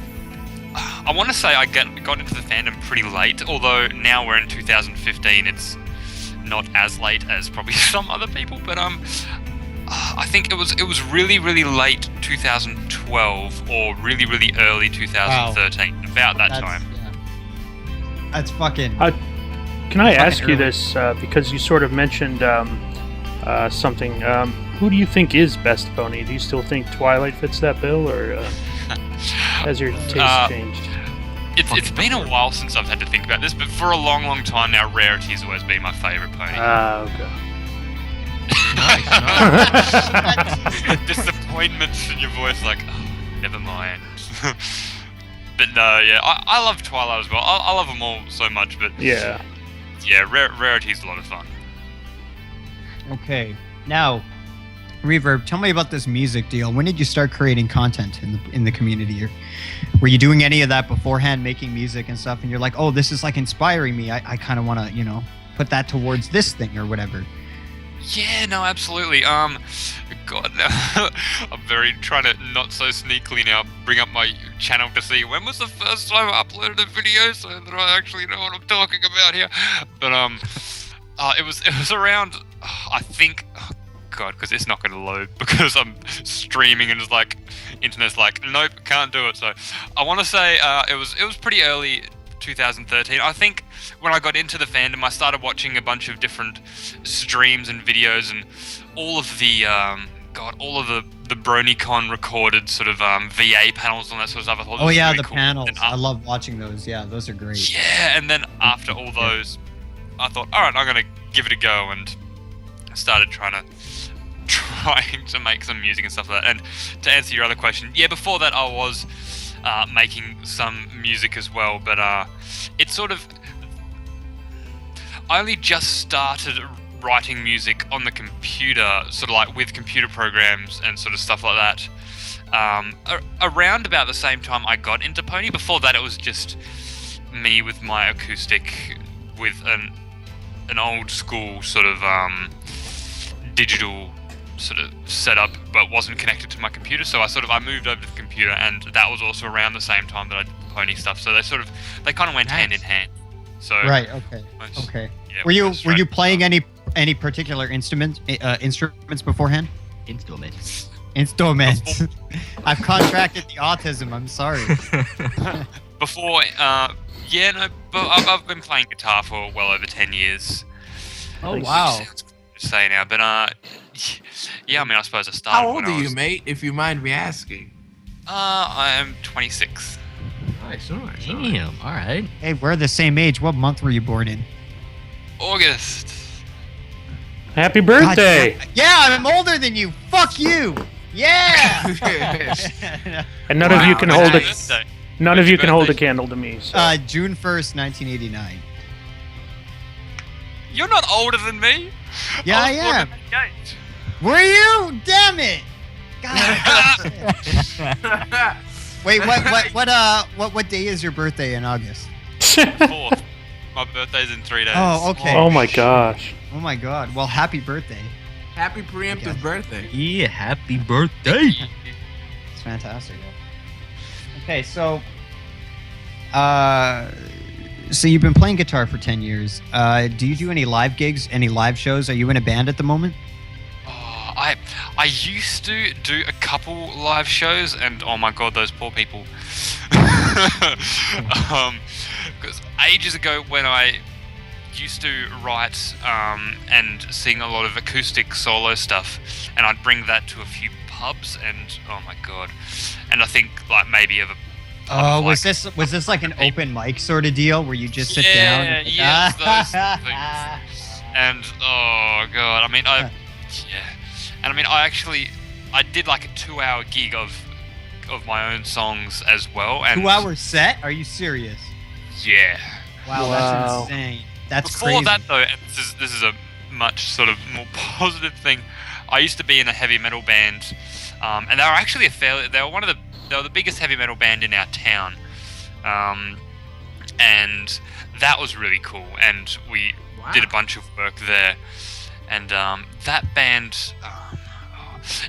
want to say I got into the fandom pretty late, although now we're in 2015. It's not as late as probably some other people, but I think it was really, really late 2012 or really, really early 2013, about that time. Yeah. That's fucking... Can I ask you this, because you sort of mentioned something, who do you think is best pony? Do you still think Twilight fits that bill, or has your taste changed? It's been a while since I've had to think about this, but for a long, long time now, Rarity's always been my favourite pony. Okay. Disappointment in your voice, like, oh, never mind. But no, I love Twilight as well. I love them all so much, but Rarity's a lot of fun. Okay, now, Reverb, tell me about this music deal. When did you start creating content in the community? Were you doing any of that beforehand, making music and stuff, and you're like, oh, this is like inspiring me, I kind of want to, you know, put that towards this thing or whatever. Yeah, no, absolutely. God, no. I'm very trying to not so sneakily now bring up my channel to see when was the first time I uploaded a video so that I actually know what I'm talking about here. But it was around, I think, oh God, because it's not going to load because I'm streaming and it's like internet's like nope, can't do it. So I want to say it was pretty early 2013. I think when I got into the fandom, I started watching a bunch of different streams and videos and all of the the BronyCon recorded sort of VA panels and that sort of stuff. I thought Oh yeah, really the cool. panels. And, I love watching those. Yeah, those are great. yeah, and then after all those, I thought, all right, I'm gonna give it a go, and started trying to make some music and stuff like that. And to answer your other question, yeah, before that I was making some music as well, but it's sort of, I only just started writing music on the computer, sort of like with computer programs and sort of stuff like that. Around about the same time I got into Pony. Before that, it was just me with my acoustic, with an old school sort of digital sort of setup, but wasn't connected to my computer. So I moved over to the computer, and that was also around the same time that I did Pony stuff. So they kind of went hand in hand. So Right. Okay. Okay. Yeah, Were you playing any particular instruments beforehand? Instruments. Instruments. I've contracted the autism. I'm sorry. Before, yeah, no, but I've been playing guitar for well over 10 years. Oh Which wow. sounds weird to say now, but yeah, I mean, I suppose I started. How old when are I you, was, mate? If you mind me asking. I am 26. Nice. Damn. All right. Hey, we're the same age. What month were you born in? August. Happy birthday! God, yeah, I'm older than you. Fuck you. Yeah. And none of you can hold it. Birthday. None of you can hold a birthday? candle to me. So. June 1st, 1989. You're not older than me. Yeah, I was born am. in 88. Were you? Damn it. God. Wait, what day is your birthday in August? 4th. My birthday's in 3 days. Oh, okay. Oh my gosh. Oh my God. Well, happy birthday. Happy preemptive birthday. Yeah. Happy birthday. It's fantastic. Okay, so so you've been playing guitar for 10 years. Do you do any live gigs, any live shows? Are you in a band at the moment? I used to do a couple live shows, and oh my God, those poor people. Because ages ago, when I used to write and sing a lot of acoustic solo stuff, and I'd bring that to a few pubs, and oh my God, and I think like maybe of a Oh, was this like an open mic sort of deal where you just sit down? And Yeah, those things. And oh God, I mean, and I mean, I did like a 2-hour gig of my own songs as well. And 2-hour set? Are you serious? Yeah. Wow, that's insane. That's Before crazy. that though, and this is a much sort of more positive thing. I used to be in a heavy metal band, and they were actually they were the biggest heavy metal band in our town, and that was really cool. And we did a bunch of work there, and that band.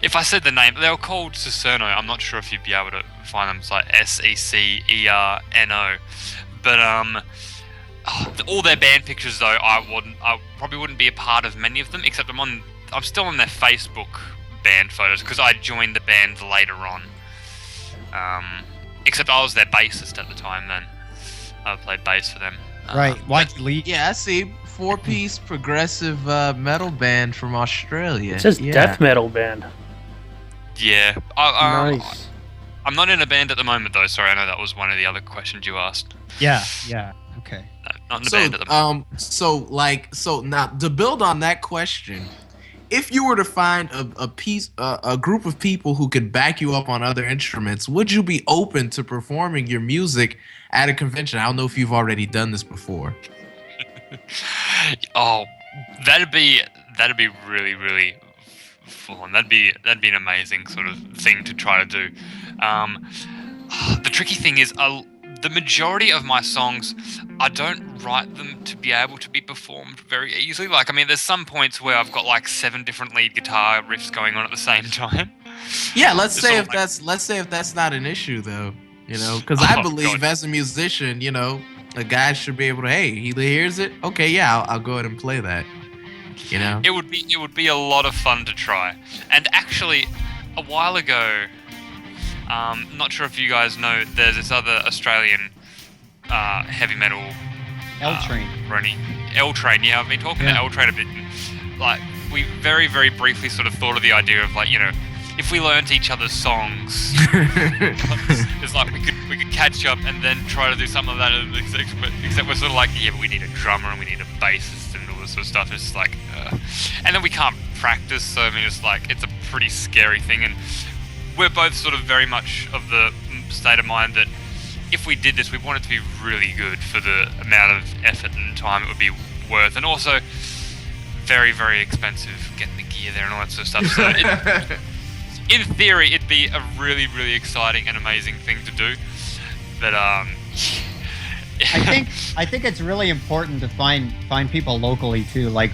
If I said the name, they were called Secerno. I'm not sure if you'd be able to find them. It's like Secerno. But all their band pictures though, I probably wouldn't be a part of many of them, except I'm still on their Facebook band photos because I joined the band later on. Except I was their bassist at the time. Then I played bass for them. Right. Why'd you leave? Yeah, I see. 4-piece progressive metal band from Australia. It says death metal band. Yeah. Nice. I'm not in a band at the moment though. Sorry, I know that was one of the other questions you asked. Yeah. Okay. No, not in a band at the moment. So now to build on that question, if you were to find a group of people who could back you up on other instruments, would you be open to performing your music at a convention? I don't know if you've already done this before. Oh, that'd be really, really fun. That'd be an amazing sort of thing to try to do. The tricky thing is the majority of my songs, I don't write them to be able to be performed very easily. Like, I mean, there's some points where I've got like 7 different lead guitar riffs going on at the same time. Yeah, let's It's say sort if of that's not an issue though, you know, because I Oh, believe God. as a musician, you know, a guy should be able to, hey, he hears it, okay, yeah, I'll go ahead and play that, you know. It would be a lot of fun to try. And actually, a while ago, not sure if you guys know, there's this other Australian heavy metal L-Train. Brony. L-Train, yeah, I've been talking to L-Train a bit. And, like, we very, very briefly sort of thought of the idea of, like, you know, if we learnt each other's songs, it's like we could catch up and then try to do something like that. Except we're sort of like, yeah, but we need a drummer and we need a bassist and all this sort of stuff. It's just like, and then we can't practice. So I mean, it's like it's a pretty scary thing. And we're both sort of very much of the state of mind that if we did this, we want it to be really good for the amount of effort and time it would be worth, and also very, very expensive getting the gear there and all that sort of stuff. So in theory, it'd be a really, really exciting and amazing thing to do. But I think it's really important to find people locally too. Like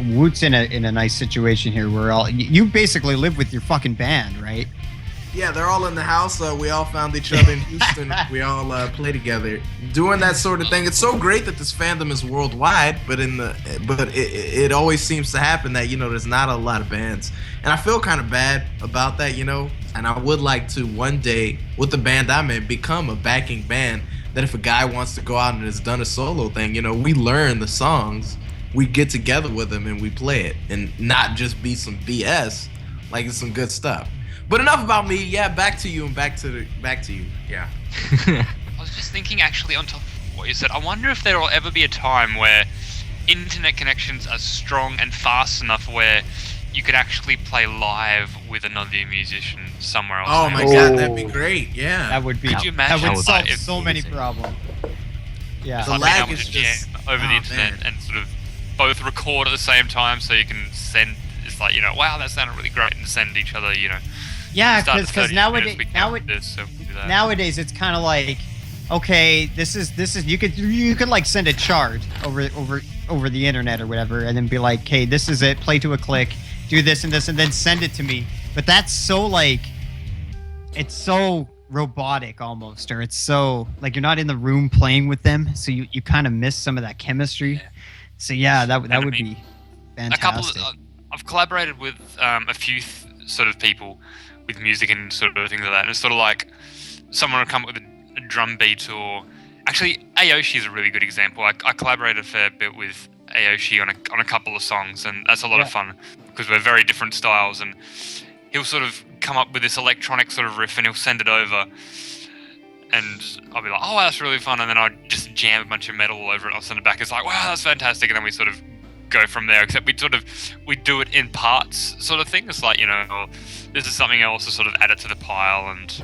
Woot's in a nice situation here where you basically live with your fucking band, right? Yeah, they're all in the house. We all found each other in Houston. We all play together, doing that sort of thing. It's so great that this fandom is worldwide, but it always seems to happen that, you know, there's not a lot of bands, and I feel kind of bad about that, you know. And I would like to one day, with the band I'm in, become a backing band. That if a guy wants to go out and has done a solo thing, you know, we learn the songs, we get together with them and we play it, and not just be some BS. Like, it's some good stuff. But enough about me. Yeah, back to you and back to you. Yeah. I was just thinking, actually, on top of what you said, I wonder if there will ever be a time where internet connections are strong and fast enough where you could actually play live with another musician somewhere else. Oh my god, that'd be great. Yeah. That would be. Could you imagine That would solve if so many problems. Yeah. The like lag being able is to just jam over the internet and sort of both record at the same time, so you can send. It's like, you know, wow, that sounded really great, and send each other, you know. Yeah, start at because 30 nowadays, minutes, we count this, so we do that. nowadays it's kind of like, okay, this is you could like send a chart over the internet or whatever, and then be like, hey, this is it, play to a click, do this and this, and then send it to me. But that's so like, it's so robotic almost, or it's so like you're not in the room playing with them, so you kind of miss some of that chemistry. So yeah, that would be fantastic. I've collaborated with a few sort of people with music and sort of things like that, and it's sort of like someone will come up with a drum beat, or actually Aoshi is a really good example. I collaborated a fair bit with Aoshi on a couple of songs, and that's a lot of fun because we're very different styles, and he'll sort of come up with this electronic sort of riff and he'll send it over, and I'll be like, oh, that's really fun, and then I'll just jam a bunch of metal all over it, I'll send it back, it's like, wow, that's fantastic, and then we sort of go from there, except we do it in parts sort of thing. It's like, you know, this is something else to sort of add it to the pile, and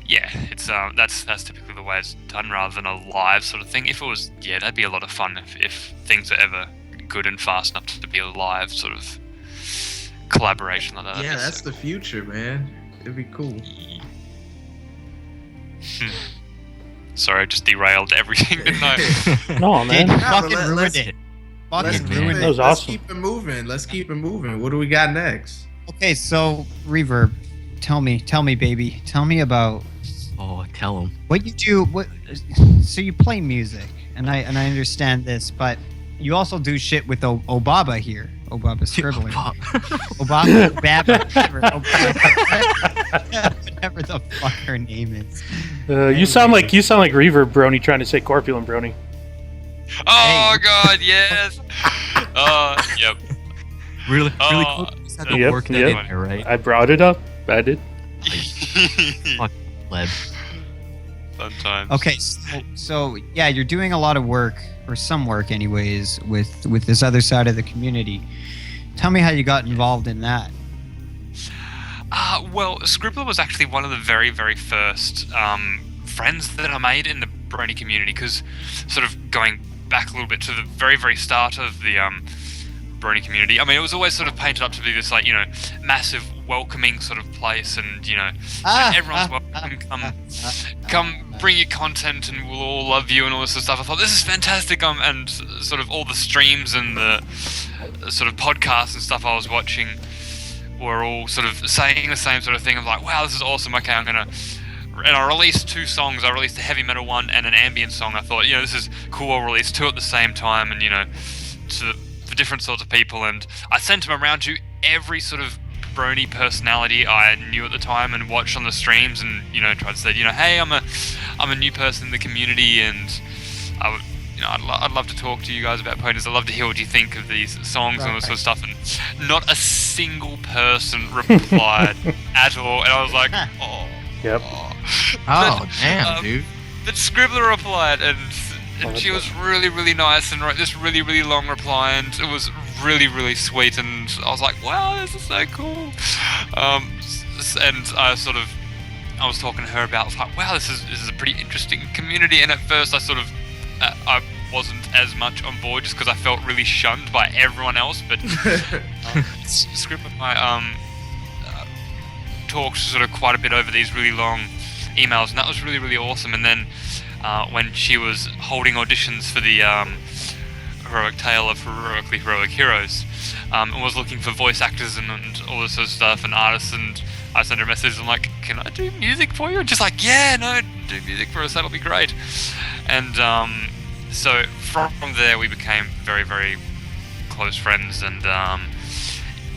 yeah, it's that's typically the way it's done rather than a live sort of thing. If it was, yeah, that'd be a lot of fun if things are ever good and fast enough to be a live sort of collaboration like that. Yeah, that's the future, man. It'd be cool. Sorry, I just derailed everything, didn't I? No, man. Dude, fucking ruined it. Fucking ruined it. That was awesome. Let's keep it moving. What do we got next? Okay, so Reverb, tell me, baby, tell me about. Oh, tell him. What you do? So you play music, and I understand this, but you also do shit with Obaba here. Obaba Scribbler. Obaba Baba. Whatever the fuck her name is. You sound like Reverb Brony trying to say Corpulent Brony. Oh god, yes. Yep. Really Oh, cool. Just had that's to work that yep. in there, right? I brought it up. I did. Fuck, Leb. Sometimes. Okay, so yeah, you're doing a lot of work, or some work anyways, with this other side of the community. Tell me how you got involved in that. Well, Scribbler was actually one of the very, very first friends that I made in the Brony community, because sort of going back a little bit to the very, very start of the Brony community. I mean, it was always sort of painted up to be this, like, you know, massive, welcoming sort of place, and you know, everyone's welcome. Come, bring your content, and we'll all love you, and all this sort of stuff. I thought this is fantastic. And sort of all the streams and the sort of podcasts and stuff I was watching were all sort of saying the same sort of thing. I'm like, wow, this is awesome. Okay, I'm gonna. And I released 2 songs. I released a heavy metal one and an ambient song. I thought, you know, this is cool. I'll release 2 at the same time, and you know, for different sorts of people. And I sent them around to every sort of Brony personality I knew at the time and watched on the streams, and you know, tried to say, you know, hey, I'm a new person in the community, and I would, you know, I'd love to talk to you guys about ponies. I'd love to hear what you think of these songs and all this sort of stuff. And not a single person replied at all. And I was like, oh. Yep. Damn, dude. But Scribbler replied, and she was really, really nice, and wrote this really, really long reply, and it was really, really sweet, and I was like, wow, this is so cool. And I was talking to her about, I was like, wow, this is a pretty interesting community, and at first I sort of, I wasn't as much on board just because I felt really shunned by everyone else, but Scribbler and I talked sort of quite a bit over these really long emails, and that was really, really awesome. And then when she was holding auditions for the Heroic Tale of Heroically Heroic Heroes, and was looking for voice actors and all this sort of stuff, and artists, and I sent her a message. I'm like, can I do music for you? And just like, yeah, no, do music for us, that'll be great. And so from there we became very, very close friends, and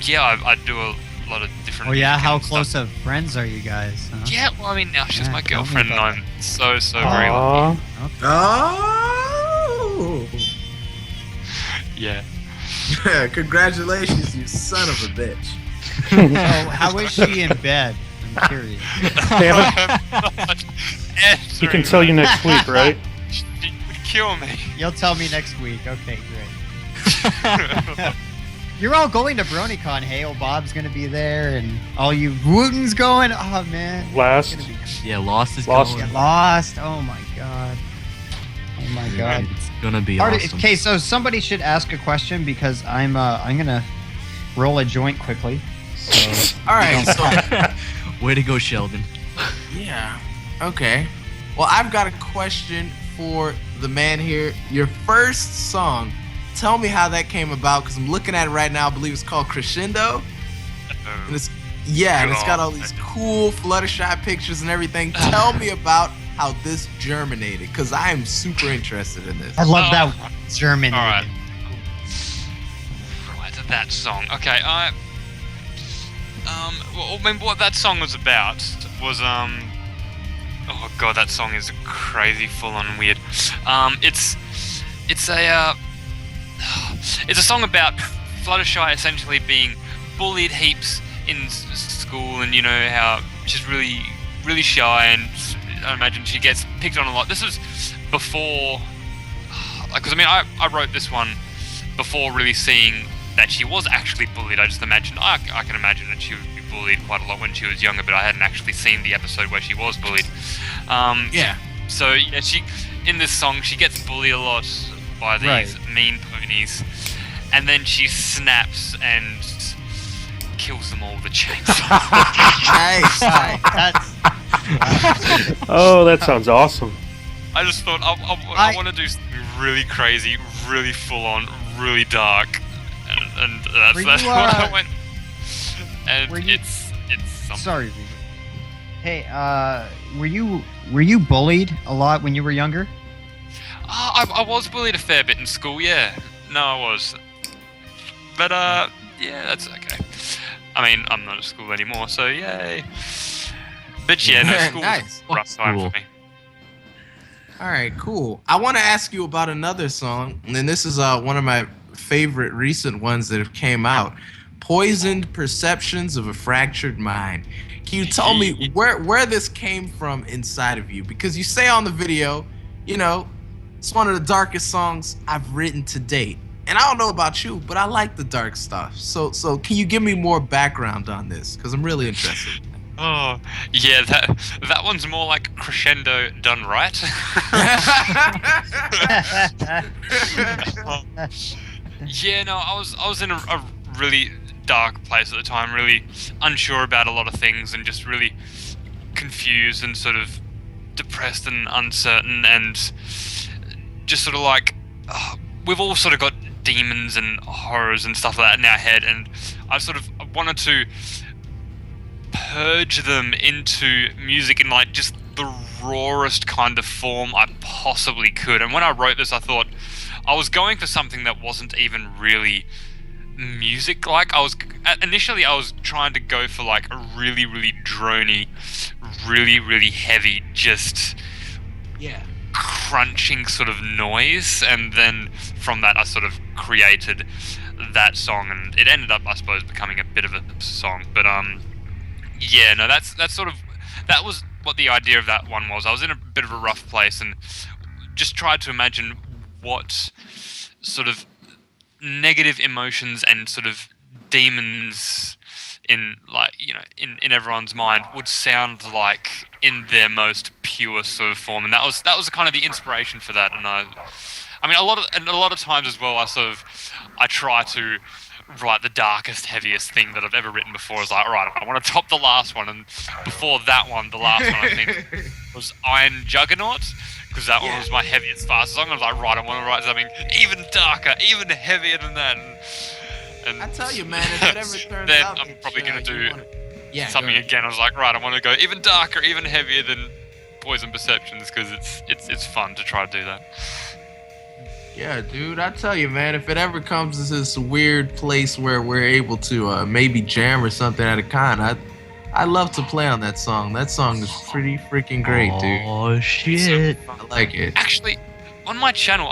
yeah, I do a lot of different. Oh yeah, how close of friends are you guys? Huh? Yeah, well, I mean, now she's my girlfriend, and I'm so very lucky. Oh. Yeah. Congratulations, you son of a bitch. So, how is she in bed? I'm curious. He can tell you next week, right? She would kill me. You'll tell me next week. Okay, great. You're all going to BronyCon. Hey, Bob's gonna be there, and all you Wootens going. Oh man. Lost. Yeah, Lost is Lost. going. Yeah, Lost. Oh my god. Oh my god. It's gonna be awesome. Okay, so somebody should ask a question because I'm gonna roll a joint quickly. So All right. So, Way to go, Sheldon. yeah. Okay. Well, I've got a question for the man here. Your first song. Tell me how that came about, because I'm looking at it right now. I believe it's called Crescendo. And it's got all these cool Fluttershy pictures and everything. Tell me about how this germinated, because I am super interested in this. I love that German. All right. Right, that song. Okay, well, I mean, what that song was about was oh god, that song is crazy, full on weird. It's a song about Fluttershy essentially being bullied heaps in school, and you know how she's really, really shy, and I imagine she gets picked on a lot. This is before, because I mean, I wrote this one before really seeing that she was actually bullied. I just imagined, I can imagine that she would be bullied quite a lot when she was younger, but I hadn't actually seen the episode where she was bullied. Yeah. So yeah, in this song she gets bullied a lot by these mean ponies, and then she snaps and kills them all with a chainsaw. Nice. Oh, that sounds awesome. I just thought I want to do something really crazy, really full on, really dark, and that's what I went. And it's something. Sorry, Reverb. Hey, were you bullied a lot when you were younger? I was bullied a fair bit in school, yeah. No, I was. But, yeah, that's okay. I mean, I'm not at school anymore, so yay. But yeah, no, school was a rough time for me. Alright, cool. I want to ask you about another song, and this is one of my favorite recent ones that have came out. Poisoned Perceptions of a Fractured Mind. Can you tell me where this came from inside of you? Because you say on the video, you know, it's one of the darkest songs I've written to date. And I don't know about you, but I like the dark stuff. So can you give me more background on this? Because I'm really interested. Oh, yeah, that one's more like Crescendo done right. Yeah, no, I was in a really dark place at the time, really unsure about a lot of things, and just really confused and sort of depressed and uncertain, and just sort of like we've all sort of got demons and horrors and stuff like that in our head, and I sort of wanted to purge them into music in like just the rawest kind of form I possibly could. And when I wrote this, I thought I was going for something that wasn't even really music. Like initially I was trying to go for like a really, really drony, really, really heavy, just crunching sort of noise, and then from that I sort of created that song, and it ended up, I suppose, becoming a bit of a song. But yeah, no, that was what the idea of that one was. I was in a bit of a rough place and just tried to imagine what sort of negative emotions and sort of demons in, like, you know, in everyone's mind would sound like in their most pure sort of form, and that was kind of the inspiration for that. And I mean, a lot of times as well, I try to write the darkest, heaviest thing that I've ever written before. I was like, right, I want to top the last one, and before that one, the last one I think was Iron Juggernaut, because that one was my heaviest, fastest song. I was like, right, I want to write something even darker, even heavier than that. And I tell you, man, if it ever turns then out, I'm probably gonna do something again. I was like, right, I want to go even darker, even heavier than Poison Perceptions, because it's fun to try to do that. Yeah, dude, I tell you, man, if it ever comes to this weird place where we're able to maybe jam or something at a con, I'd love to play on that song. That song is pretty freaking great, dude. Oh shit! I like it. Actually, on my channel,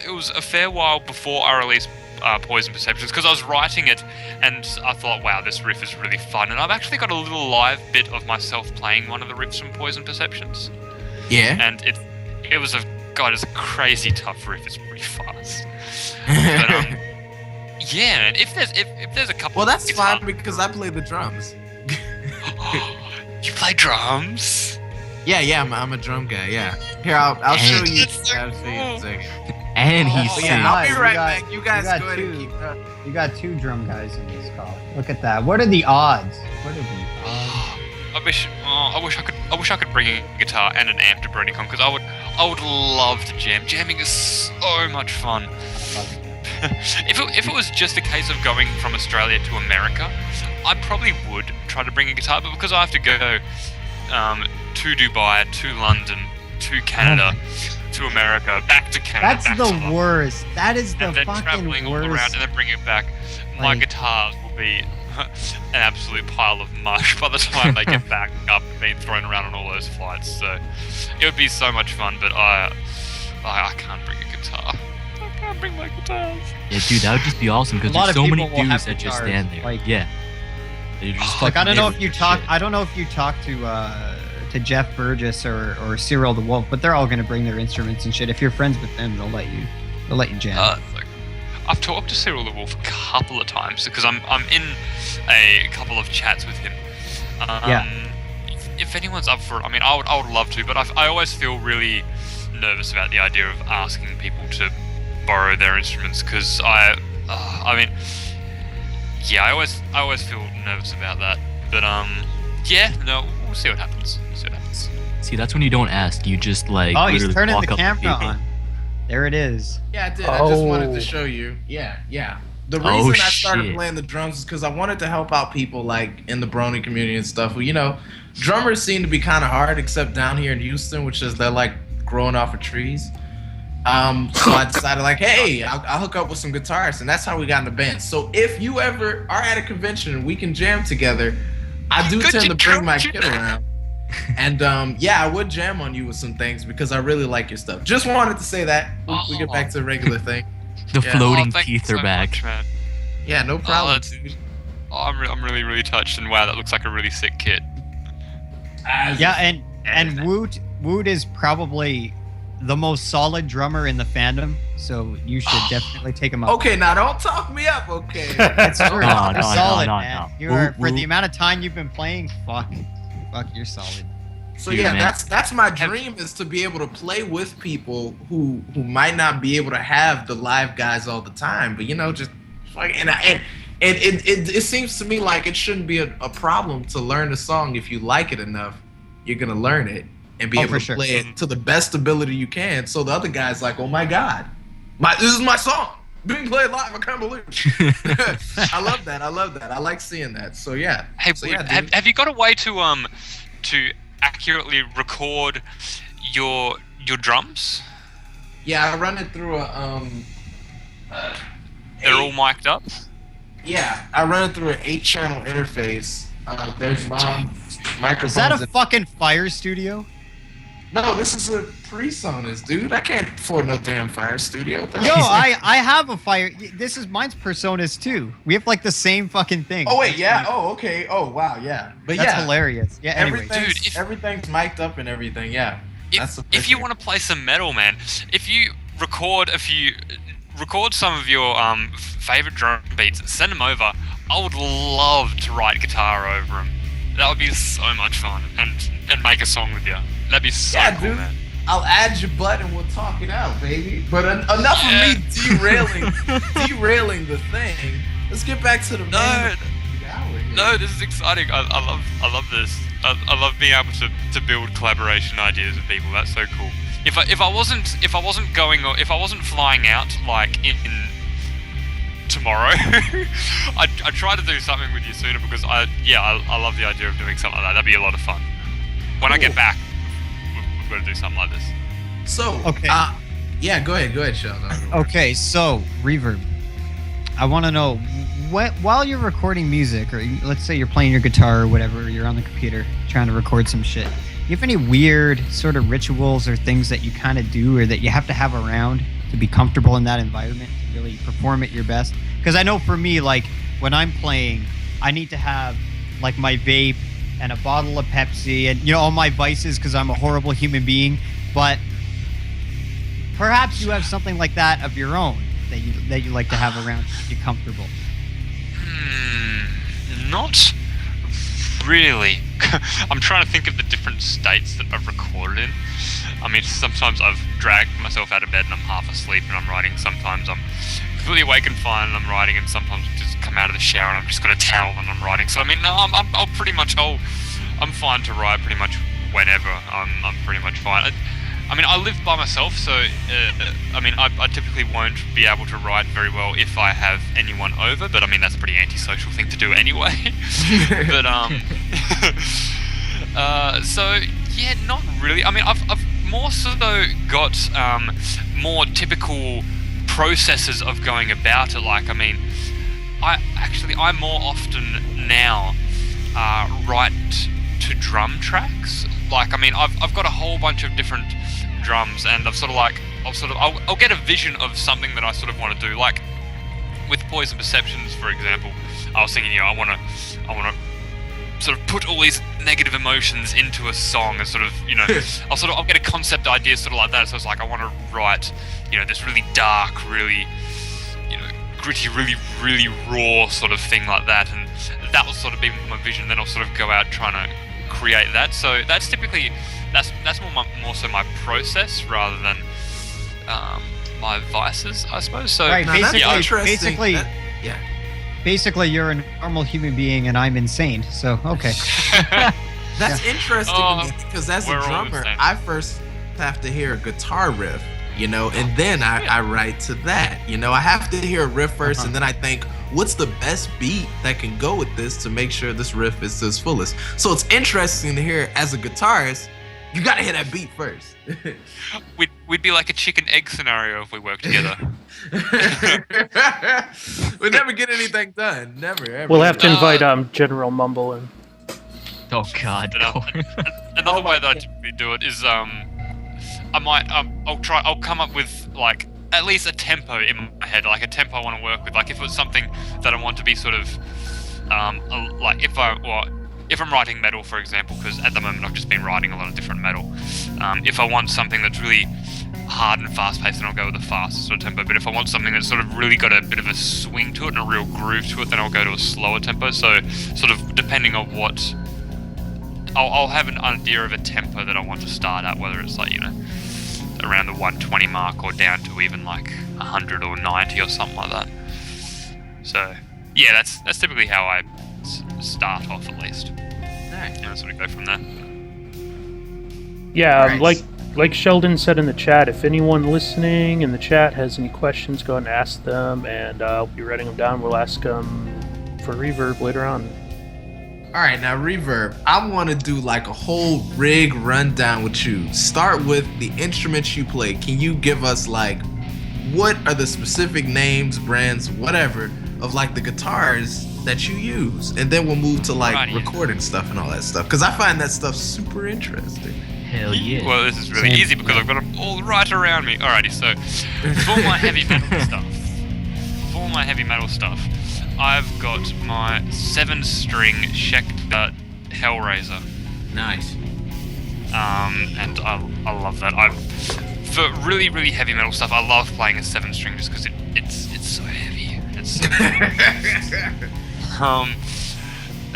it was a fair while before I released Poison Perceptions, because I was writing it and I thought, wow, this riff is really fun, and I've actually got a little live bit of myself playing one of the riffs from Poison Perceptions. Yeah. And it was it's a crazy tough riff. It's pretty fast. But, yeah, and if there's a couple. Well, that's fine because I play the drums. You play drums? Yeah, I'm a drum guy. Yeah. Here, I'll show you. I'll show you in a second. And he sings. Yeah, I'll be right back. You guys go ahead and keep up. You got 2 drum guys in this call. Look at that. What are the odds? I wish I could bring a guitar and an amp to BronyCon, because I would love to jam. Jamming is so much fun. If it was just a case of going from Australia to America, I probably would try to bring a guitar, but because I have to go to Dubai, to London, to Canada, to America, back to Canada. That's the worst. That is the fucking worst. And then traveling all around and then bringing it back. My guitars will be an absolute pile of mush by the time they get back up and being thrown around on all those flights. So it would be so much fun, but I can't bring a guitar. I can't bring my guitars. Yeah, dude, that would just be awesome, because there's so many dudes that just stand there. Like, yeah. They just like, I don't know if you talk to Jeff Burgess or Cyril the Wolf, but they're all gonna bring their instruments and shit. If you're friends with them, they'll let you jam. I've talked to Cyril the Wolf a couple of times, because I'm in a couple of chats with him. If anyone's up for it, I mean, I would love to, but I always feel really nervous about the idea of asking people to borrow their instruments, because I always feel nervous about that. But we'll see what happens. See, that's when you don't ask. You just like. Oh, he's turning walk the up camera to people. on. There it is. Yeah, I did. I just wanted to show you. Yeah. The reason I started playing the drums is because I wanted to help out people like in the Brony community and stuff. Well, you know, drummers seem to be kind of hard, except down here in Houston, which is they're like growing off of trees. So I decided like, hey, I'll hook up with some guitarists, and that's how we got in the band. So if you ever are at a convention and we can jam together, I do tend to bring my kit around. And I would jam on you with some things because I really like your stuff. Just wanted to say that. We get back to the regular thing. The floating teeth are back. Much, man. Yeah, no problem, dude. I'm really, really touched, and wow, that looks like a really sick kit. And Woot is probably the most solid drummer in the fandom, so you should definitely take him up. Okay, now don't talk me up, okay? That's true. You're solid, no. man. You are, for the amount of time you've been playing, fuck, you're solid. So Dude, yeah, man. that's my dream, is to be able to play with people who might not be able to have the live guys all the time, but just like and it seems to me like it shouldn't be a problem to learn a song. If you like it enough, you're gonna learn it and be able to play it to the best ability you can. So the other guy's like, oh my god, this is my song being played live. I can't believe it. I love that. I like seeing that. So yeah. Hey, so, yeah, have you got a way to accurately record your drums? Yeah, I run it through they're all mic'd up? Yeah, I run it through an 8-channel interface. There's my microphones. Is that a fucking Fire Studio? No, this is a PreSonus, dude. I can't afford no damn Fire Studio. Yo, I have a Fire. Mine's PreSonus too. We have like the same fucking thing. Oh wait, yeah. Oh okay. Oh wow, yeah. But That's yeah, hilarious. Yeah. Anyway, everything's mic'd up and everything. Yeah. If you want to play some metal, man, if you record some of your favorite drum beats, send them over. I would love to write guitar over them. That would be so much fun, and make a song with you. That'd be so cool, dude. man. I'll add your butt and we'll talk it out, baby. But enough of me derailing the thing. Let's get back to the No, this is exciting. I love this. I love being able to build collaboration ideas with people. That's so cool. If I wasn't flying out like in tomorrow, I'd try to do something with you sooner, because I love the idea of doing something like that. That'd be a lot of fun. When I get back, we've got to do something like this. So okay. Yeah, go ahead, Sheldon. Okay, so Reverb, I want to know, while you're recording music, or let's say you're playing your guitar or whatever, you're on the computer trying to record some shit, you have any weird sort of rituals or things that you kind of do or that you have to have around to be comfortable in that environment to really perform at your best? Because I know for me, like when I'm playing, I need to have like my vape and a bottle of Pepsi and all my vices, because I'm a horrible human being. But perhaps you have something like that of your own that you like to have around to keep you comfortable. Not really. I'm trying to think of the different states that I've recorded in. I mean, sometimes I've dragged myself out of bed and I'm half asleep and I'm writing. Sometimes I'm completely awake and fine and I'm writing, and sometimes I just come out of the shower and I've just got a towel and I'm writing. So I mean, no, I'm fine to write pretty much whenever. I'm pretty much fine. I mean, I live by myself, so I mean, I typically won't be able to write very well if I have anyone over. But I mean, that's a pretty antisocial thing to do anyway. But so yeah, not really. I mean, I've more so got more typical processes of going about it. Like, I mean, I more often now write to drum tracks. Like, I mean, I've got a whole bunch of different drums, and I'll get a vision of something that I sort of want to do. Like with Poison Perceptions, for example, I was thinking, I want to sort of put all these negative emotions into a song, and sort of, I'll get a concept idea sort of like that. So it's like, I want to write, this really dark, really, gritty, really, really raw sort of thing like that, and that will sort of be my vision. Then I'll sort of go out trying to create that. So that's typically that's more so my process rather than my vices, I suppose. So right, interesting. Basically, you're a normal human being and I'm insane. So okay. That's interesting to me, because as a We're all drummer, insane. I first have to hear a guitar riff, and then I write to that. I have to hear a riff first, and then I think, what's the best beat that can go with this to make sure this riff is to its fullest? So it's interesting to hear, as a guitarist, you gotta hit that beat first. We'd be like a chicken egg scenario if we worked together. We'd never get anything done. Never. Ever. We'll have to invite General Mumble in. Oh God. Another way that I typically do it is I'll come up with like at least a tempo in my head, like a tempo I want to work with. Like if it's something that I want to be sort of like if I'm writing metal, for example, because at the moment I've just been writing a lot of different metal. If I want something that's really hard and fast-paced, then I'll go with a fast sort of tempo. But if I want something that's sort of really got a bit of a swing to it and a real groove to it, then I'll go to a slower tempo. So sort of depending on what I'll have an idea of a tempo that I want to start at, whether it's like, around the 120 mark or down to even like 100 or 90 or something like that. So yeah, that's typically how I start off, at least. Nice. And sort of go from there. Yeah, Nice. like Sheldon said in the chat, if anyone listening in the chat has any questions, go ahead and ask them, and I'll be writing them down. We'll ask them for Reverb later on. All right, now Reverb, I want to do like a whole rig rundown with you. Start with the instruments you play. Can you give us like, what are the specific names, brands, whatever, of like the guitars that you use? And then we'll move to like Righty. recording stuff and all that stuff, because I find that stuff super interesting. Hell yeah. Well, this is really easy because I've got them all right around me. Alrighty, so for my heavy metal stuff, I've got my 7-string Schecter Hellraiser. Nice. And I love that. For really, really heavy metal stuff, I love playing a 7-string just because it's so heavy. It's so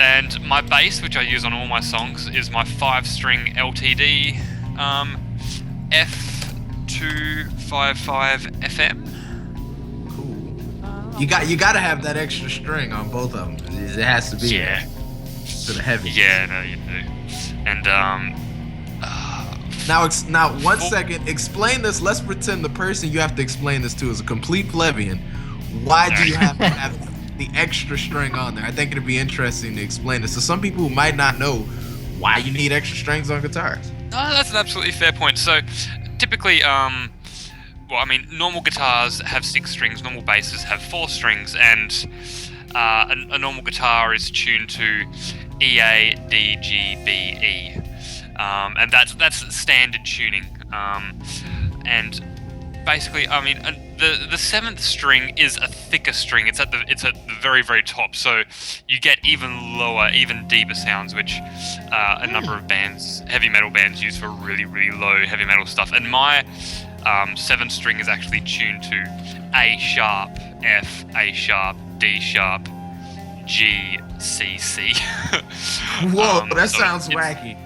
and my bass, which I use on all my songs, is my 5-string LTD F255 FM. Cool. You got to have that extra string on both of them. It has to be. Yeah. For the heavy. Yeah, no, you do. And Now, 1 second. Explain this. Let's pretend the person you have to explain this to is a complete plebeian. Why do you have to have the extra string on there? I think it'd be interesting to explain this. So some people who might not know why you need extra strings on guitars. that's an absolutely fair point. So typically, normal guitars have 6 strings, normal basses have 4 strings, and a normal guitar is tuned to E, A, D, G, B, E. And that's standard tuning. And basically, the 7th string is a thicker string. It's at the very, very top, so you get even lower, even deeper sounds, which a number of heavy metal bands use for really, really low heavy metal stuff. And my 7th string is actually tuned to A sharp, F, A sharp, D sharp, G, C, C. Whoa, that sounds wacky.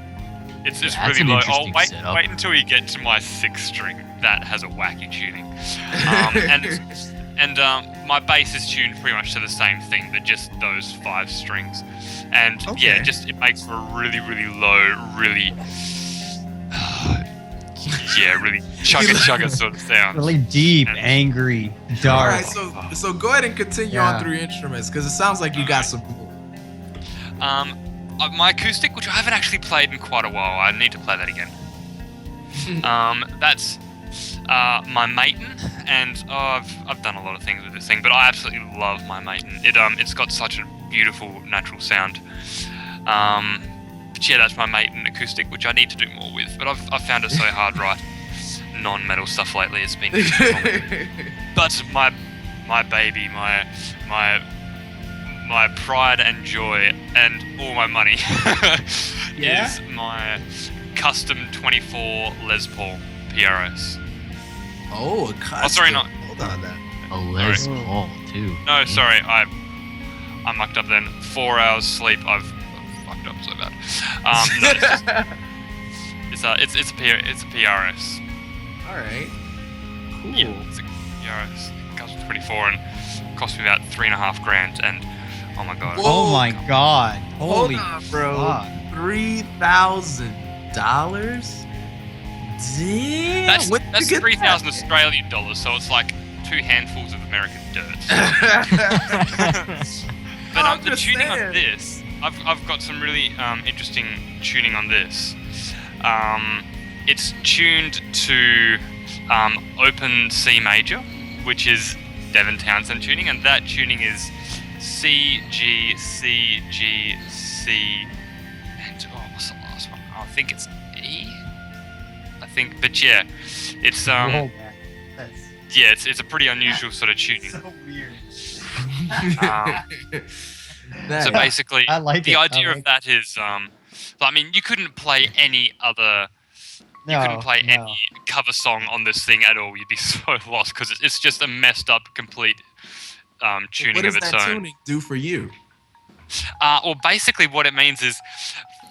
It's just That's really an low. interesting Wait setup. until you get to my 6th string. That has a wacky tuning. And my bass is tuned pretty much to the same thing, but just those 5 strings. And Okay. it makes for a really, really low, really really chugga sort of sound. Really deep, angry, dark. All right, so go ahead and continue on through your instruments, because it sounds like you got some. My acoustic, which I haven't actually played in quite a while. I need to play that again. That's my Maiden, and I've done a lot of things with this thing, but I absolutely love my Maiden. It's got such a beautiful natural sound. But yeah, that's my Maiden acoustic, which I need to do more with. But I've found it so hard writing non-metal stuff lately. It's been. But my baby, my pride and joy and all my money is my custom 24 Les Paul PRS. Oh, a custom. Oh, sorry, not. Hold on, that. A Les Paul too. No, sorry, I mucked up then. 4 hours sleep. I've fucked up so bad. No, it's a PRS. All right. Cool. Yeah, it's a PRS. Custom 24 and cost me about $3,500 and. Oh my god. Oh my god. Hold Holy on, bro. fuck. $3,000? Damn. That's When did you get 3,000 Australian dollars, so it's like 2 handfuls of American dirt. But I'm the just tuning on saying. this, I've got some really interesting tuning on this. It's tuned to open C major, which is Devin Townsend tuning, and that tuning is C, G, C, G, C, and what's the last one? I think it's E. But yeah, it's Whoa, yeah, it's a pretty unusual sort of tuning. so weird. So basically, I like the it. idea I of like that is, you couldn't play any other. You couldn't play any cover song on this thing at all. You'd be so lost because it's just a messed up, complete tuning What does of its that own. tuning do for you? Well, basically, what it means is,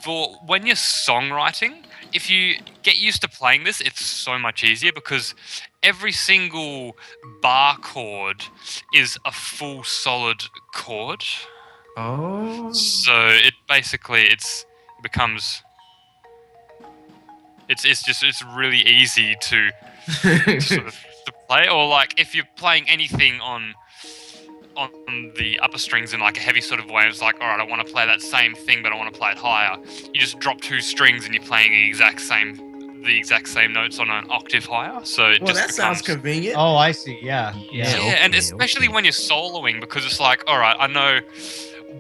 for when you're songwriting, if you get used to playing this, it's so much easier because every single bar chord is a full solid chord. Oh. So it basically becomes it's really easy to sort of to play. Or like if you're playing anything on the upper strings in like a heavy sort of way, it's like, all right, I want to play that same thing, but I want to play it higher. You just drop 2 strings and you're playing the exact same notes on an octave higher. So it just that sounds convenient. Oh, I see. Yeah. And especially when you're soloing, because it's like, all right, I know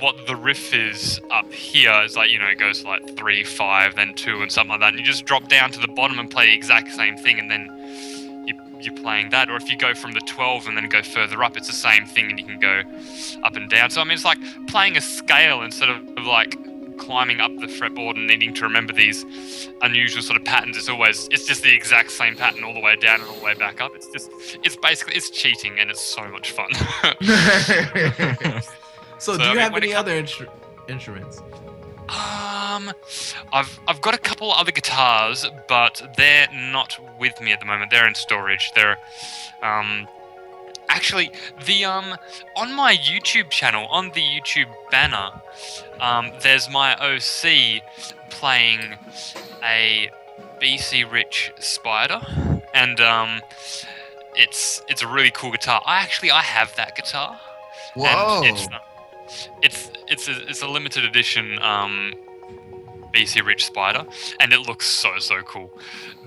what the riff is up here. It's like, it goes like 3, 5, then 2, and something like that. And you just drop down to the bottom and play the exact same thing, and then you're playing that. Or if you go from the 12 and then go further up, it's the same thing, and you can go up and down. So I mean, it's like playing a scale instead of like climbing up the fretboard and needing to remember these unusual sort of patterns. It's just the exact same pattern all the way down and all the way back up. It's cheating, and it's so much fun. So do you have any other instruments? I've got a couple other guitars, but they're not with me at the moment. They're in storage. They're actually on my YouTube channel, on the YouTube banner, there's my OC playing a BC Rich Spider, and it's a really cool guitar. I have that guitar. Whoa! And it's a limited edition BC Rich Spider, and it looks so cool.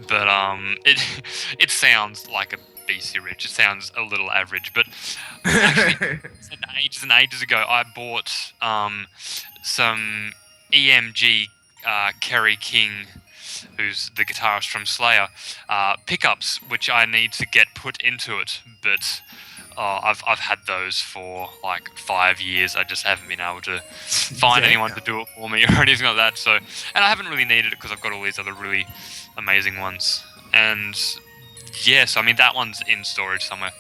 But it sounds like a BC Rich. It sounds a little average, but actually, ages and ages ago, I bought some EMG Kerry King, who's the guitarist from Slayer, pickups, which I need to get put into it, but I've had those for like 5 years. I just haven't been able to find anyone to do it for me or anything like that. So, and I haven't really needed it because I've got all these other really amazing ones. And yes, I mean that one's in storage somewhere.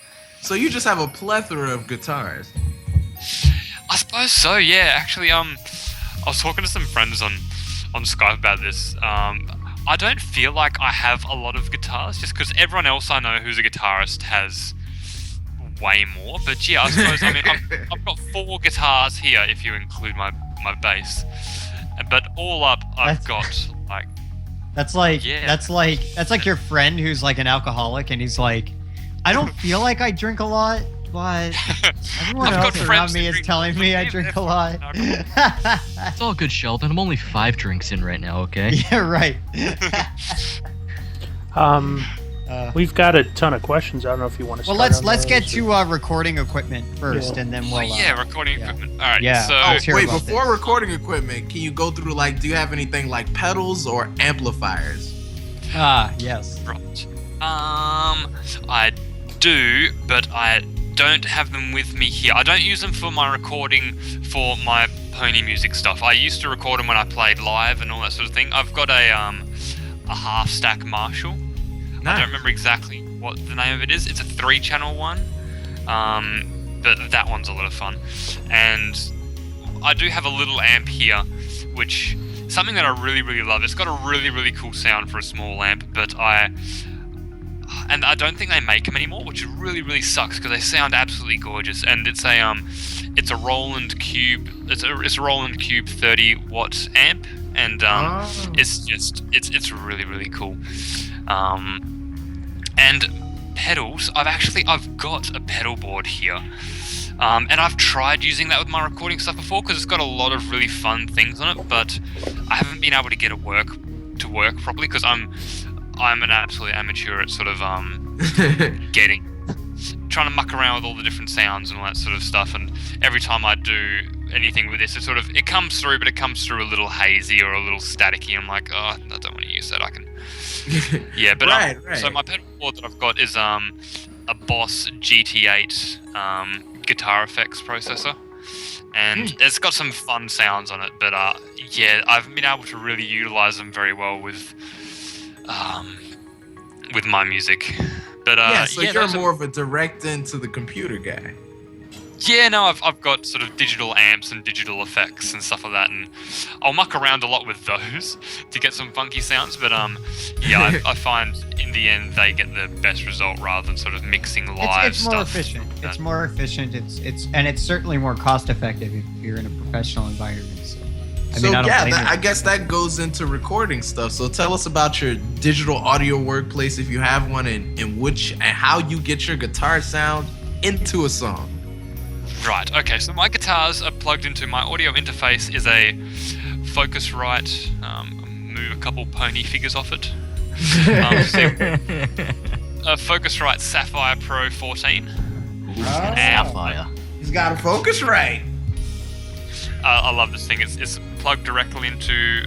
So you just have a plethora of guitars. I suppose so. Yeah, actually, I was talking to some friends on Skype about this. I don't feel like I have a lot of guitars, just because everyone else I know who's a guitarist has way more. But yeah, I suppose I've got 4 guitars here if you include my bass. But all up, I've got like. That's like your friend who's like an alcoholic, and he's like, I don't feel like I drink a lot, but everyone else around me is telling me I drink a lot. It's all good, Sheldon. I'm only 5 drinks in right now, okay? Yeah, right. We've got a ton of questions. I don't know if you want to. Well, let's get to recording equipment first, and then we'll. Recording equipment. All right. Yeah. So wait, before recording equipment, can you go through do you have anything like pedals or amplifiers? Yes. Right. I do, but I don't have them with me here. I don't use them for my recording for my pony music stuff. I used to record them when I played live and all that sort of thing. I've got a half stack Marshall. Nice. I don't remember exactly what the name of it is. It's a 3-channel one, but that one's a lot of fun. And I do have a little amp here, which is something that I really, really love. It's got a really, really cool sound for a small amp, but I don't think they make them anymore, which really, really sucks because they sound absolutely gorgeous. And it's a Roland Cube. It's a Roland Cube 30-watt amp, and it's really, really cool. And pedals, I've got a pedal board here, and I've tried using that with my recording stuff before because it's got a lot of really fun things on it, but I haven't been able to get it to work properly because I'm an absolute amateur at sort of trying to muck around with all the different sounds and all that sort of stuff, and every time I do anything with this, it comes through, but it comes through a little hazy or a little staticky. I'm like, oh, I don't want to use that. I can. Yeah, but right. So my pedal board that I've got is a Boss GT8 guitar effects processor, and it's got some fun sounds on it. But yeah, I haven't been able to really utilize them very well with my music. But so you're more of a direct into the computer guy. Yeah, no, I've got sort of digital amps and digital effects and stuff like that, and I'll muck around a lot with those to get some funky sounds. But yeah, I find in the end they get the best result rather than sort of mixing live It's more stuff. efficient. It's more efficient. It's certainly more cost effective if you're in a professional environment. So, I mean, I don't blame you. I guess that goes into recording stuff. So tell us about your digital audio workplace if you have one, and how you get your guitar sound into a song. Right, okay, so my guitars are plugged into my audio interface is a Focusrite, move a couple pony figures off it. A Focusrite Sapphire Pro 14. Sapphire. He's got a Focusrite. I love this thing. It's plugged directly into.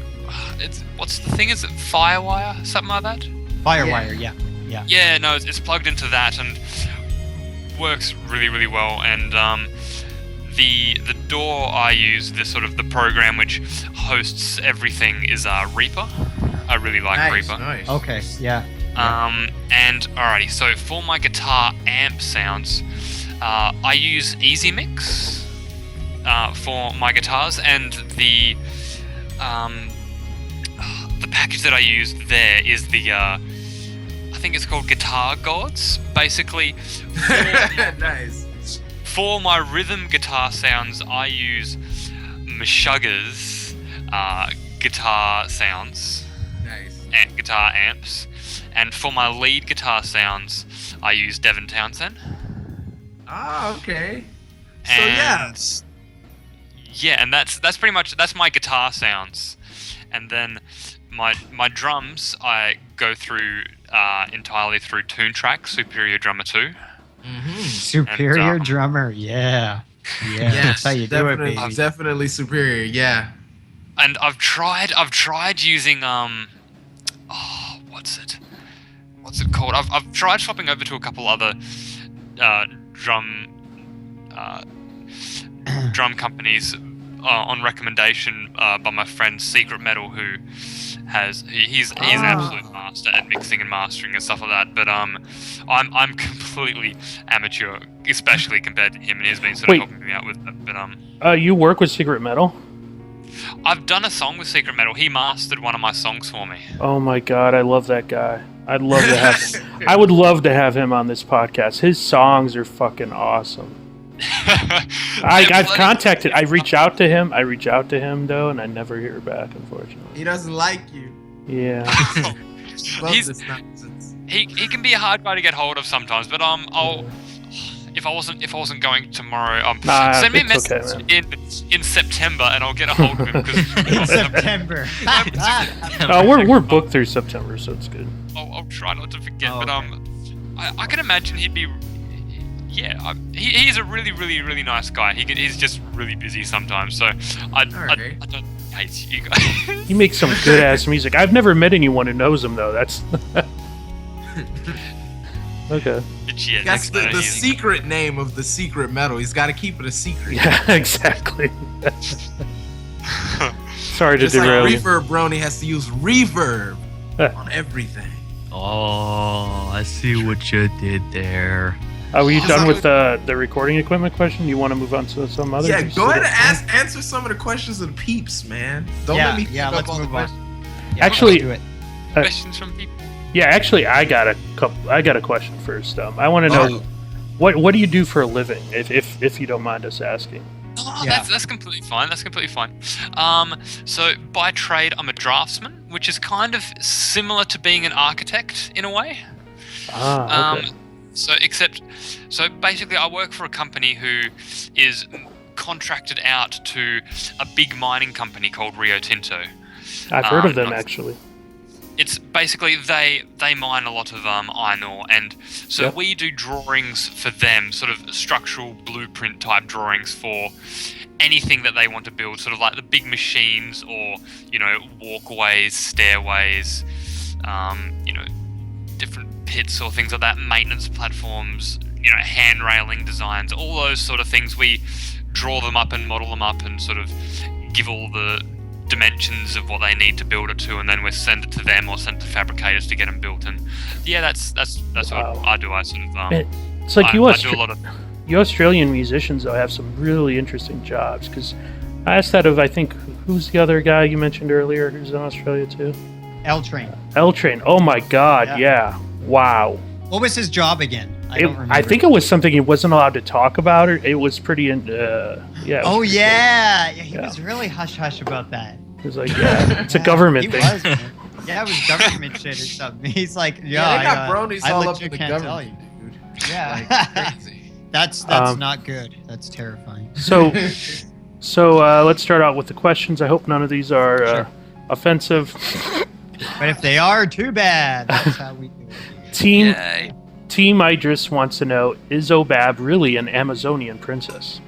What's the thing? Is it Firewire? Something like that? Firewire, yeah. Yeah, no, it's plugged into that and works really, really well. And the DAW I use, the program which hosts everything, is Reaper. I really like Reaper. Nice. Okay, yeah. And alrighty, so for my guitar amp sounds, I use EasyMix for my guitars, and the package that I use there is the I think it's called Guitar Gods. Basically, Nice. for my rhythm guitar sounds, I use Meshuggah's guitar sounds. Nice. And guitar amps. And for my lead guitar sounds, I use Devon Townsend. Ah, okay. And and that's pretty much my guitar sounds. And then my drums I go through entirely through Toontrack Superior Drummer 2. Mm-hmm. Superior drummer, yeah. That's how you do it, baby. Definitely superior, yeah. And I've tried using what's it called? I've tried swapping over to a couple other drum companies on recommendation by my friend Secret Metal, who he's an absolute master at mixing and mastering and stuff like that. But I'm completely amateur, especially compared to him, and he's been sort of helping me out with that. But you work with Secret Metal? I've done a song with Secret Metal. He mastered one of my songs for me. Oh my god, I love that guy. I'd love to have I would love to have him on this podcast. His songs are fucking awesome. I've contacted. I reach out to him though, and I never hear back, unfortunately. He doesn't like you. Yeah. He can be a hard guy to get hold of sometimes, but I'll if I wasn't going tomorrow, send me a message in September and I'll get a hold of him. In September. We're booked through September, so it's good. I'll try not to forget, but I can imagine he'd be. Yeah, he's a really, really, really nice guy. He's just really busy sometimes, so I don't hate you guys. He makes some good ass music. I've never met anyone who knows him though. That's okay. Yeah, that's the secret name of the Secret Metal. He's got to keep it a secret. Yeah, exactly. Sorry to Just derail like you. Reverb Brony has to use reverb on everything. Oh, I see what you did there. Were you done with the recording equipment question? You want to move on to some other? Yeah, go ahead and answer some of the questions of the peeps, man. Don't let me let's move on. Yeah, actually, do it. Questions from people. Yeah, actually, I got a question first. I want to know what do you do for a living, if you don't mind us asking. Oh, that's completely fine. That's completely fine. So by trade, I'm a draftsman, which is kind of similar to being an architect in a way. Okay. So basically, I work for a company who is contracted out to a big mining company called Rio Tinto. I've heard of them actually. It's basically they mine a lot of iron ore, and so we do drawings for them, sort of structural blueprint type drawings for anything that they want to build, sort of like the big machines or walkways, stairways, different pits or things like that, maintenance platforms, hand railing designs, all those sort of things. We draw them up and model them up and sort of give all the dimensions of what they need to build it to, and then we send it to them or send it to fabricators to get them built. And that's what I do. I sort of it's like you you Australian musicians though have some really interesting jobs. Because I asked that of, I think, who's the other guy you mentioned earlier who's in Australia too? L Train. L Train. Oh my God! Yeah. Wow. What was his job again? I don't remember. I think it was something he wasn't allowed to talk about. Or it was pretty. Yeah. Oh yeah. He was really hush hush about that. He was like, yeah, it's a government He thing. was, man. Yeah, it was government shit or something. He's like, yeah, they got bronies I all up legit in the can't tell government, you. dude. Yeah. Crazy. That's not good. That's terrifying. So let's start out with the questions. I hope none of these are offensive. But if they are, too bad. That's how we do it. Team Idris wants to know: is Obab really an Amazonian princess?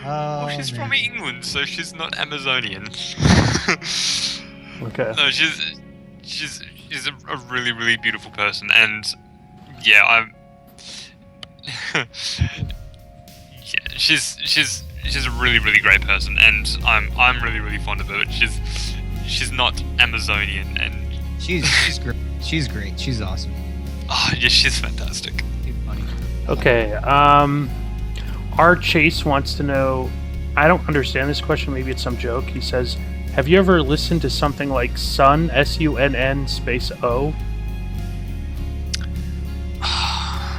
Well, she's from England, so she's not Amazonian. Okay. No, she's a really, really beautiful person, and yeah, I'm. Yeah, she's a really, really great person, and I'm really, really fond of her. But she's not Amazonian, and she's great. She's great. She's awesome. Oh, yeah, she's fantastic. She's funny. Okay. R. Chase wants to know. I don't understand this question. Maybe it's some joke. He says, "Have you ever listened to something like Sun SUNN space O?"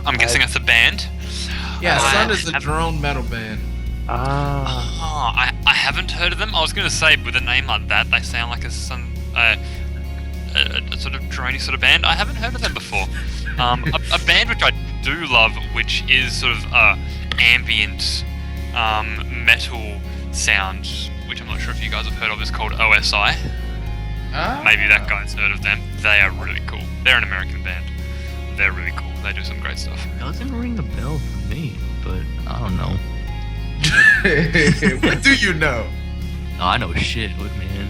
I'm guessing that's a band. Yeah, Sun is a drone metal band. Ah. I haven't heard of them. I was going to say, with a name like that, they sound like a sort of droney sort of band. I haven't heard of them before. A band which I do love, which is sort of ambient metal sound, which I'm not sure if you guys have heard of, is called OSI. Maybe that guy's heard of them. They are really cool. They're an American band. They're really cool. They do some great stuff. Doesn't ring a bell for me, but I don't know. What do you know? No, I know shit, look, man.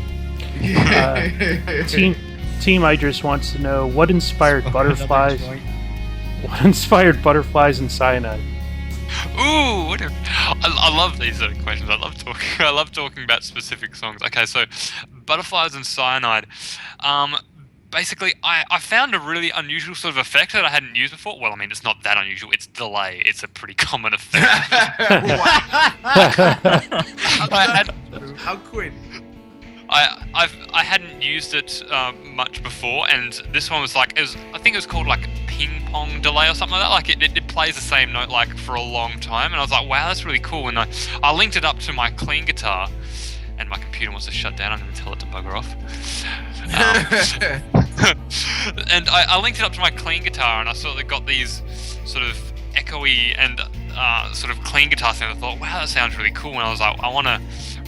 Team Idris wants to know what inspired butterflies. What inspired butterflies and cyanide? Ooh, I love these sort of questions. I love talking about specific songs. Okay, so Butterflies and Cyanide. Basically, I found a really unusual sort of effect that I hadn't used before. Well, I mean, it's not that unusual. It's delay. It's a pretty common effect. How quick? I hadn't used it much before, and this one was like, I think it was called like ping pong delay or something like that. Like it plays the same note like for a long time, and I was like, wow, that's really cool. And I linked it up to my clean guitar, and my computer wants to shut down. I'm going to tell it to bugger off. And I linked it up to my clean guitar, and I sort of got these sort of echoey and sort of clean guitar sound. I thought, wow, that sounds really cool. And I was like, I want to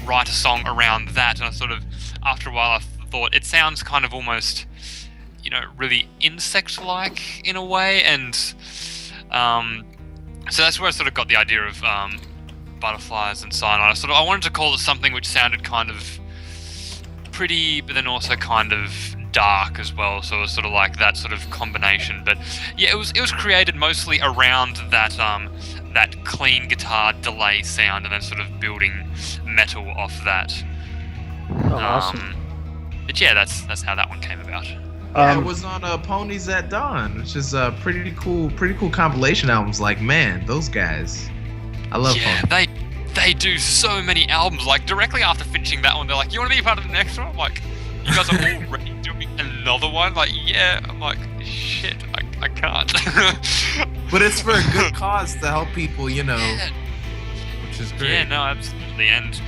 write a song around that. And I sort of, after a while, I thought it sounds kind of almost, really insect-like in a way. And so that's where I sort of got the idea of Butterflies and Cyanide. I wanted to call it something which sounded kind of pretty, but then also kind of dark as well. So it was sort of like that sort of combination. But yeah, it was created mostly around that that clean guitar delay sound, and then sort of building metal off that. Oh, awesome. But yeah, that's how that one came about. Yeah, it was on Ponies at Dawn, which is a pretty cool compilation albums. Like, man, those guys, I love Ponies. They do so many albums. Like, directly after finishing that one, they're like, you want to be a part of the next one? I'm like, you guys are already doing another one? Like, yeah. I'm like, shit, I can't. But it's for a good cause to help people, which is great. Yeah, no, absolutely. And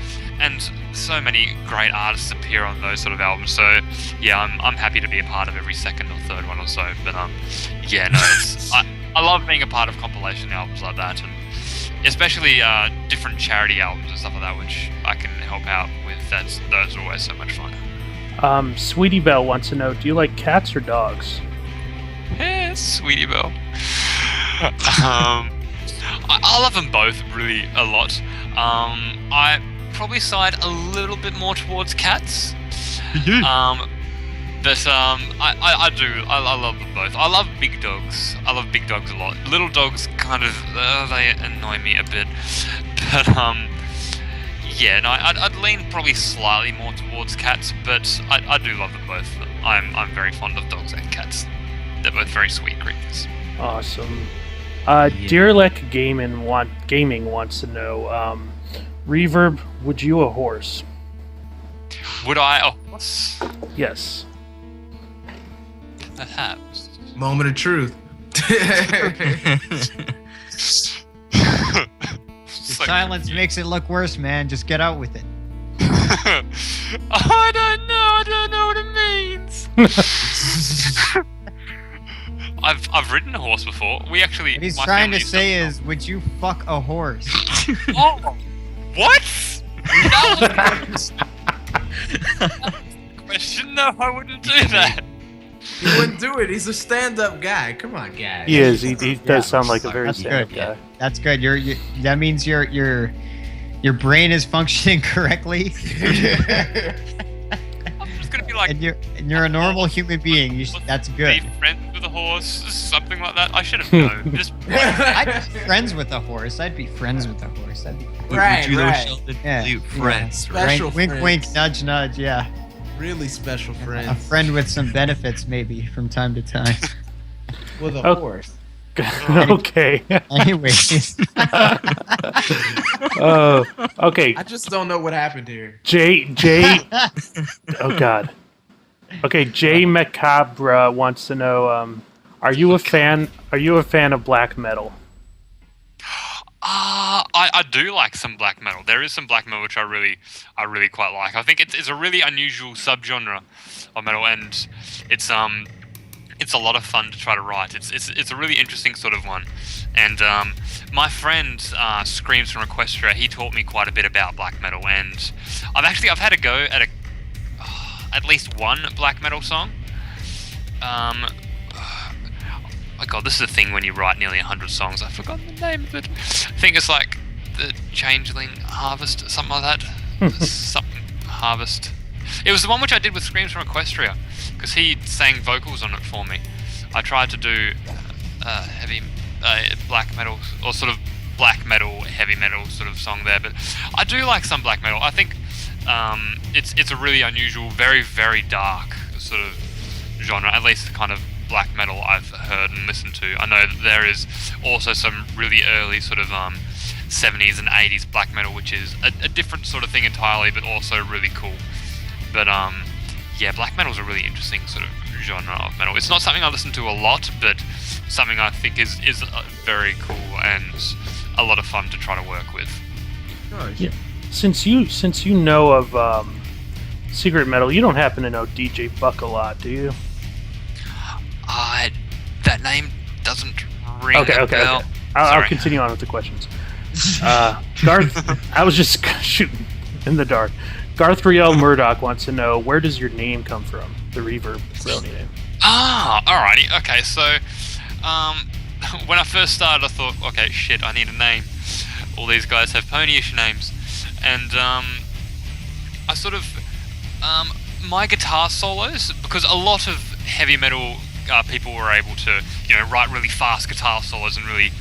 so many great artists appear on those sort of albums. So yeah, I'm happy to be a part of every second or third one or so. But yeah, no, I love being a part of compilation albums like that, and especially different charity albums and stuff like that, which I can help out with. Those are always so much fun. Sweetie Belle wants to know: do you like cats or dogs? Yeah, Sweetie Belle. I love them both really a lot. I probably side a little bit more towards cats. But I do. I love them both. I love big dogs. I love big dogs a lot. Little dogs kind of they annoy me a bit. But Yeah, no, I'd lean probably slightly more towards cats, but I do love them both. I'm very fond of dogs and cats. They're both very sweet creatures. Awesome. Deerlek Gaming wants to know, Reverb, would you a horse? Would I a horse? Yes. Perhaps. Moment of truth. The silence makes it look worse, man. Just get out with it. I don't know what it means. I've ridden a horse before. We actually. What he's my trying to family say is, would you fuck a horse? Oh, what? That was question. No, I wouldn't do that. He wouldn't do it. He's a stand-up guy. Come on, guys. He is. He does sound like a very stand-up good. guy. That's good. That means your brain is functioning correctly. I'm just gonna be like. And you're a normal human being. That's good. Be friends with a horse, something like that. I should have known. Just I'd be friends with a horse. I'd be friends with a horse. That'd be Right, Would you, though, right. Sheldon? Yeah. You friends, Special wink, friends. wink, nudge, nudge. Yeah, Really special friends. a friend with some benefits, maybe from time to time. With a Oh. horse. Okay. Anyways, Okay. I just don't know what happened here. Jay. Oh God. Okay, Jay Macabre wants to know: Are you a fan? Are you a fan of black metal? I do like some black metal. There is some black metal which I really quite like. I think it's a really unusual subgenre of metal, and it's a lot of fun to try to write. It's a really interesting sort of one. And my friend Screams from Equestria, he taught me quite a bit about black metal, and I've had a go at at least one black metal song. Oh my god, this is the thing when you write nearly 100 songs. I've forgotten the name of it. I think it's like the Changeling Harvest, something like that. Something Harvest. It was the one which I did with Screams from Equestria, because he sang vocals on it for me. I tried to do heavy black metal, or sort of black metal, heavy metal sort of song there, but I do like some black metal. I think it's a really unusual, very, very dark sort of genre, at least the kind of black metal I've heard and listened to. I know that there is also some really early sort of 70s and 80s black metal, which is a different sort of thing entirely, but also really cool. But yeah, black metal is a really interesting sort of genre of metal. It's not something I listen to a lot, but something I think is very cool and a lot of fun to try to work with. Yeah. Since you know of secret metal, you don't happen to know DJ Buck a lot, do you? That name doesn't ring a bell. Okay. I'll continue on with the questions. Garth, I was just shooting in the dark. Garth Riel Murdoch wants to know, where does your name come from? The Reverb Brony name. Alrighty. Okay, so when I first started, I thought, okay, shit, I need a name. All these guys have ponyish names, and I sort of my guitar solos, because a lot of heavy metal people were able to, write really fast guitar solos and really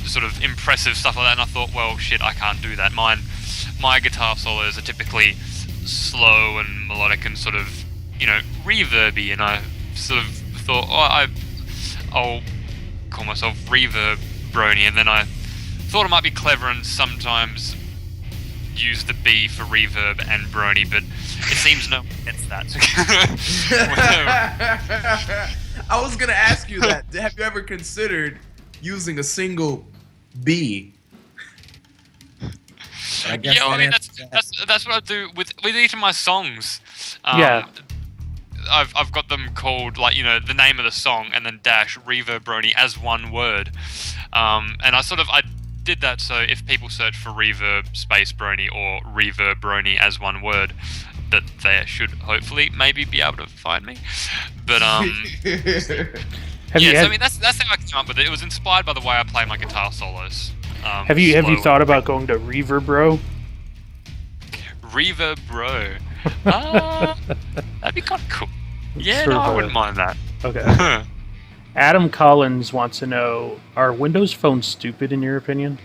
sort of impressive stuff like that, and I thought, well, shit, I can't do that. My guitar solos are typically slow and melodic and sort of, reverby, and I sort of thought, I'll call myself Reverb Brony, and then I thought it might be clever and sometimes use the B for reverb and Brony, but it seems no one gets that. I was gonna ask you that. Have you ever considered using a single B? I mean that's what I do with each of my songs. Yeah. I've got them called, like, the name of the song and then dash Reverb Brony as one word. And I did that so if people search for Reverb space Brony or Reverb Brony as one word, that they should hopefully maybe be able to find me. But I mean that's how I came up with it. It was inspired by the way I play my guitar solos. Have you thought about going to Reverb Bro? Reverb Bro. That'd be kind of cool. Yeah, no, I wouldn't mind that. Okay. Adam Collins wants to know, are Windows phones stupid in your opinion?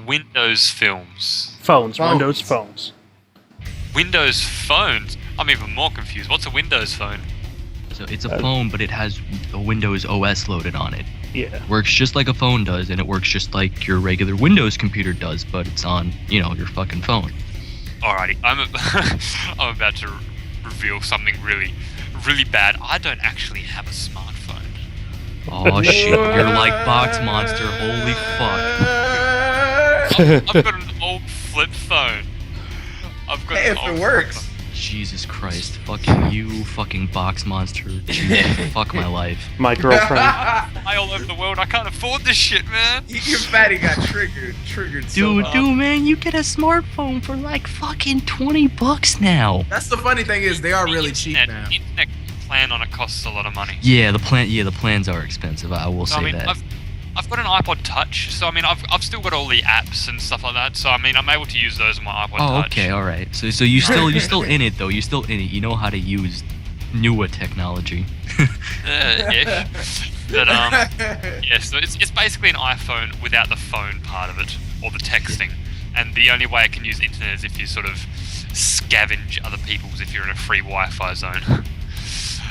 Windows films. Phones. Windows phones. Windows phones? I'm even more confused. What's a Windows phone? So it's a phone, but it has a Windows OS loaded on it. Yeah. Works just like a phone does, and it works just like your regular Windows computer does, but it's on, your fucking phone. Alrighty, I'm about to reveal something really, really bad. I don't actually have a smartphone. Oh shit, you're like Box Monster, holy fuck. I've got an old flip phone. I've got an old works. phone. Jesus Christ, fucking you, fucking Box Monster. Jesus, fuck my life. My girlfriend. I all over the world, I can't afford this shit, man. Your fatty got triggered so hard. Dude, man, you get a smartphone for like fucking $20 now. That's the funny thing is they are really cheap now. Internet plan on it costs a lot of money. Yeah, the plans are expensive. I will say that. I've got an iPod Touch, so I mean, I've still got all the apps and stuff like that. So I mean, I'm able to use those on my iPod Touch. Okay, all right. So you're still in it though. You're still in it. You know how to use newer technology. Ish. But yeah. So it's basically an iPhone without the phone part of it or the texting. And the only way I can use internet is if you sort of scavenge other people's if you're in a free Wi-Fi zone.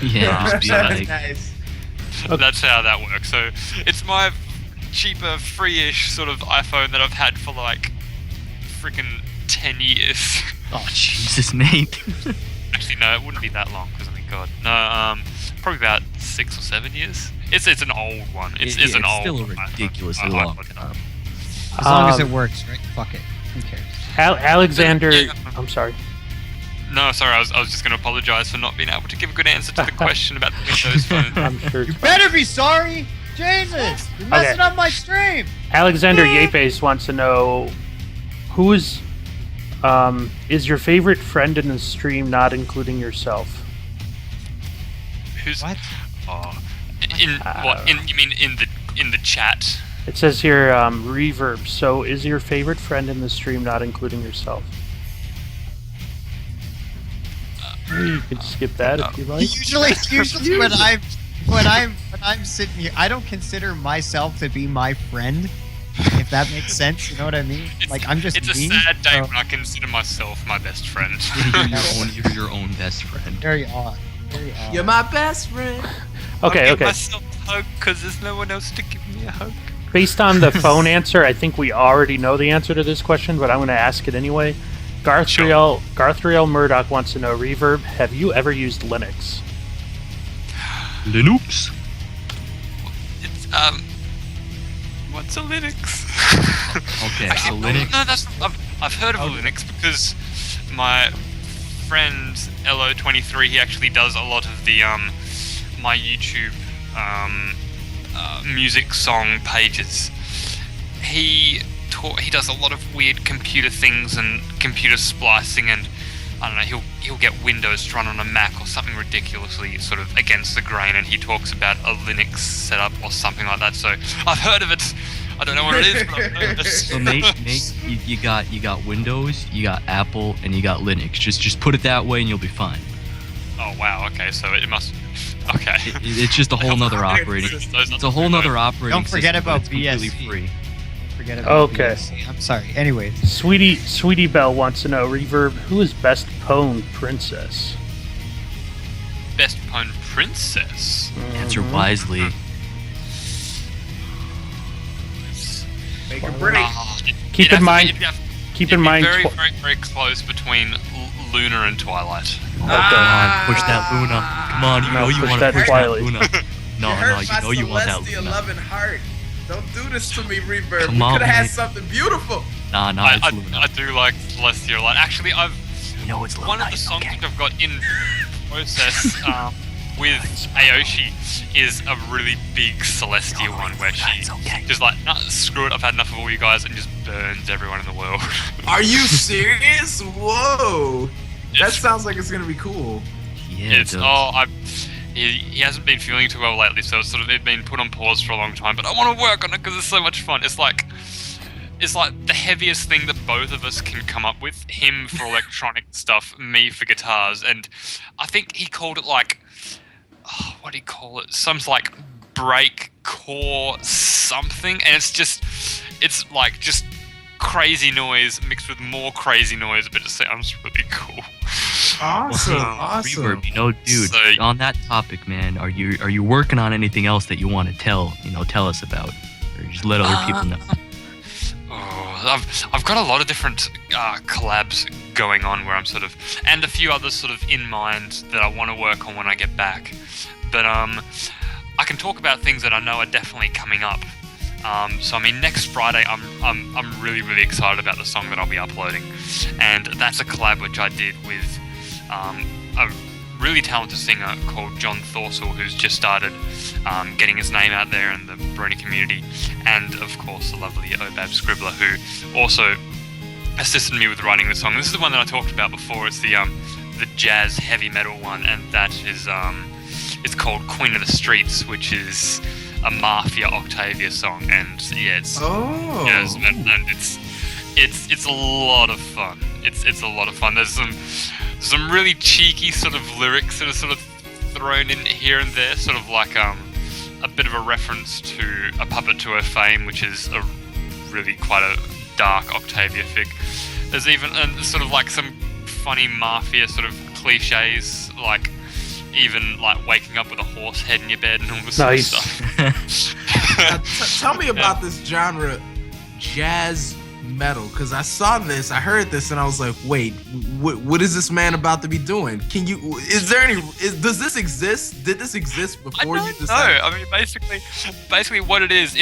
Yeah, just be like, Nice. That's how that works. So it's my cheaper, free-ish sort of iPhone that I've had for like freaking 10 years. Oh Jesus, mate. Actually, no, it wouldn't be that long because I mean, God, no, probably about 6 or 7 years. It's an old one. It's an old. Still a ridiculously long time. As long as it works, right? Fuck it. Who cares? Alexander, I'm sorry. No, sorry, I was just going to apologize for not being able to give a good answer to the question about the Windows phone. I'm sure. You better be sorry! Jesus! You're messing up my stream! Alexander Yapes wants to know who is your favorite friend in the stream, not including yourself? Who's what? Oh, you mean in the chat? It says here Reverb. So, is your favorite friend in the stream, not including yourself? You could skip that if you like. Usually when I'm sitting here, I don't consider myself to be my friend. If that makes sense, you know what I mean? Like I'm just. It's a sad day when I consider myself my best friend. You're your own best friend. Very odd. Very odd. You're my best friend. Okay, I'll okay. give myself a hug because there's no one else to give me a hug. Based on the phone answer, I think we already know the answer to this question, but I'm going to ask it anyway. Garthriel Murdoch wants to know, Reverb, have you ever used Linux? Linux? It's what's a Linux? Okay, Actually, so Linux. No, I've heard of a Linux because my friend LO23, he actually does a lot of the my YouTube music song pages. He does a lot of weird computer things and computer splicing, and I don't know, he'll get Windows to run on a Mac or something ridiculously sort of against the grain, and he talks about a Linux setup or something like that. So I've heard of it. I don't know what it is, but I've heard of it. So mate, you got Windows, you got Apple, and you got Linux. Just put it that way, and you'll be fine. Oh wow, okay, so it must. Okay. It's just a whole nother operating. It's a whole nother operating. Don't forget system, about but it's completely BSC. free. Forget about Okay. BSC. I'm sorry. Anyway, Sweetie Belle wants to know, Reverb, who is best pwn princess? Best pwn princess. Answer wisely. Make a break. Keep in mind. Very, very, very close between Luna and Twilight. Oh, come on, push that Luna. Come on, you know you want to push Twilight. that Luna. No, you know you want that Celestial Luna. loving heart. Don't do this to me, Reverb. Come We on, could have had mate. something beautiful. Nah, it's Luna. I do like Celestial Light. Actually, it's Luna. one of the songs that I've got in process with Aoshi is a really big Celestial one where she just like, nah, screw it, I've had enough of all you guys, and just burns everyone in the world. Are you serious? Whoa. That sounds like it's gonna be cool. Yeah, he hasn't been feeling too well lately, so it's sort of been put on pause for a long time. But I want to work on it because it's so much fun. It's like the heaviest thing that both of us can come up with. Him for electronic stuff, me for guitars, and I think he called it like, what do you call it? Some like break core something, and it's just it's like just crazy noise mixed with more crazy noise, but it sounds really cool. Awesome, Well, awesome. Reverb, dude, So- on that topic, man, are you working on anything else that you want to tell us about, or just let other people know? Oh, I've got a lot of different collabs going on where I'm sort of, and a few others sort of in mind that I want to work on when I get back. But I can talk about things that I know are definitely coming up. So I mean, next Friday, I'm really excited about the song that I'll be uploading, and that's a collab which I did with a really talented singer called John Thorsell, who's just started getting his name out there in the Brony community, and of course the lovely Obab Scribbler, who also assisted me with writing the song. This is the one that I talked about before. It's the jazz heavy metal one, and that is it's called Queen of the Streets, which is a Mafia Octavia song, and yeah, it's and it's a lot of fun. It's a lot of fun. There's some really cheeky sort of lyrics that are sort of thrown in here and there, sort of like a bit of a reference to A Puppet to Her Fame, which is a really quite a dark Octavia fic. There's even sort of like some funny mafia sort of cliches, like even like waking up with a horse head in your bed and all this sort of stuff. Tell me about this genre, jazz metal, because I saw this, I heard this, and I was like, wait, what is this man about to be doing? Does this exist? Did this exist before you decided? No, I mean, basically what it is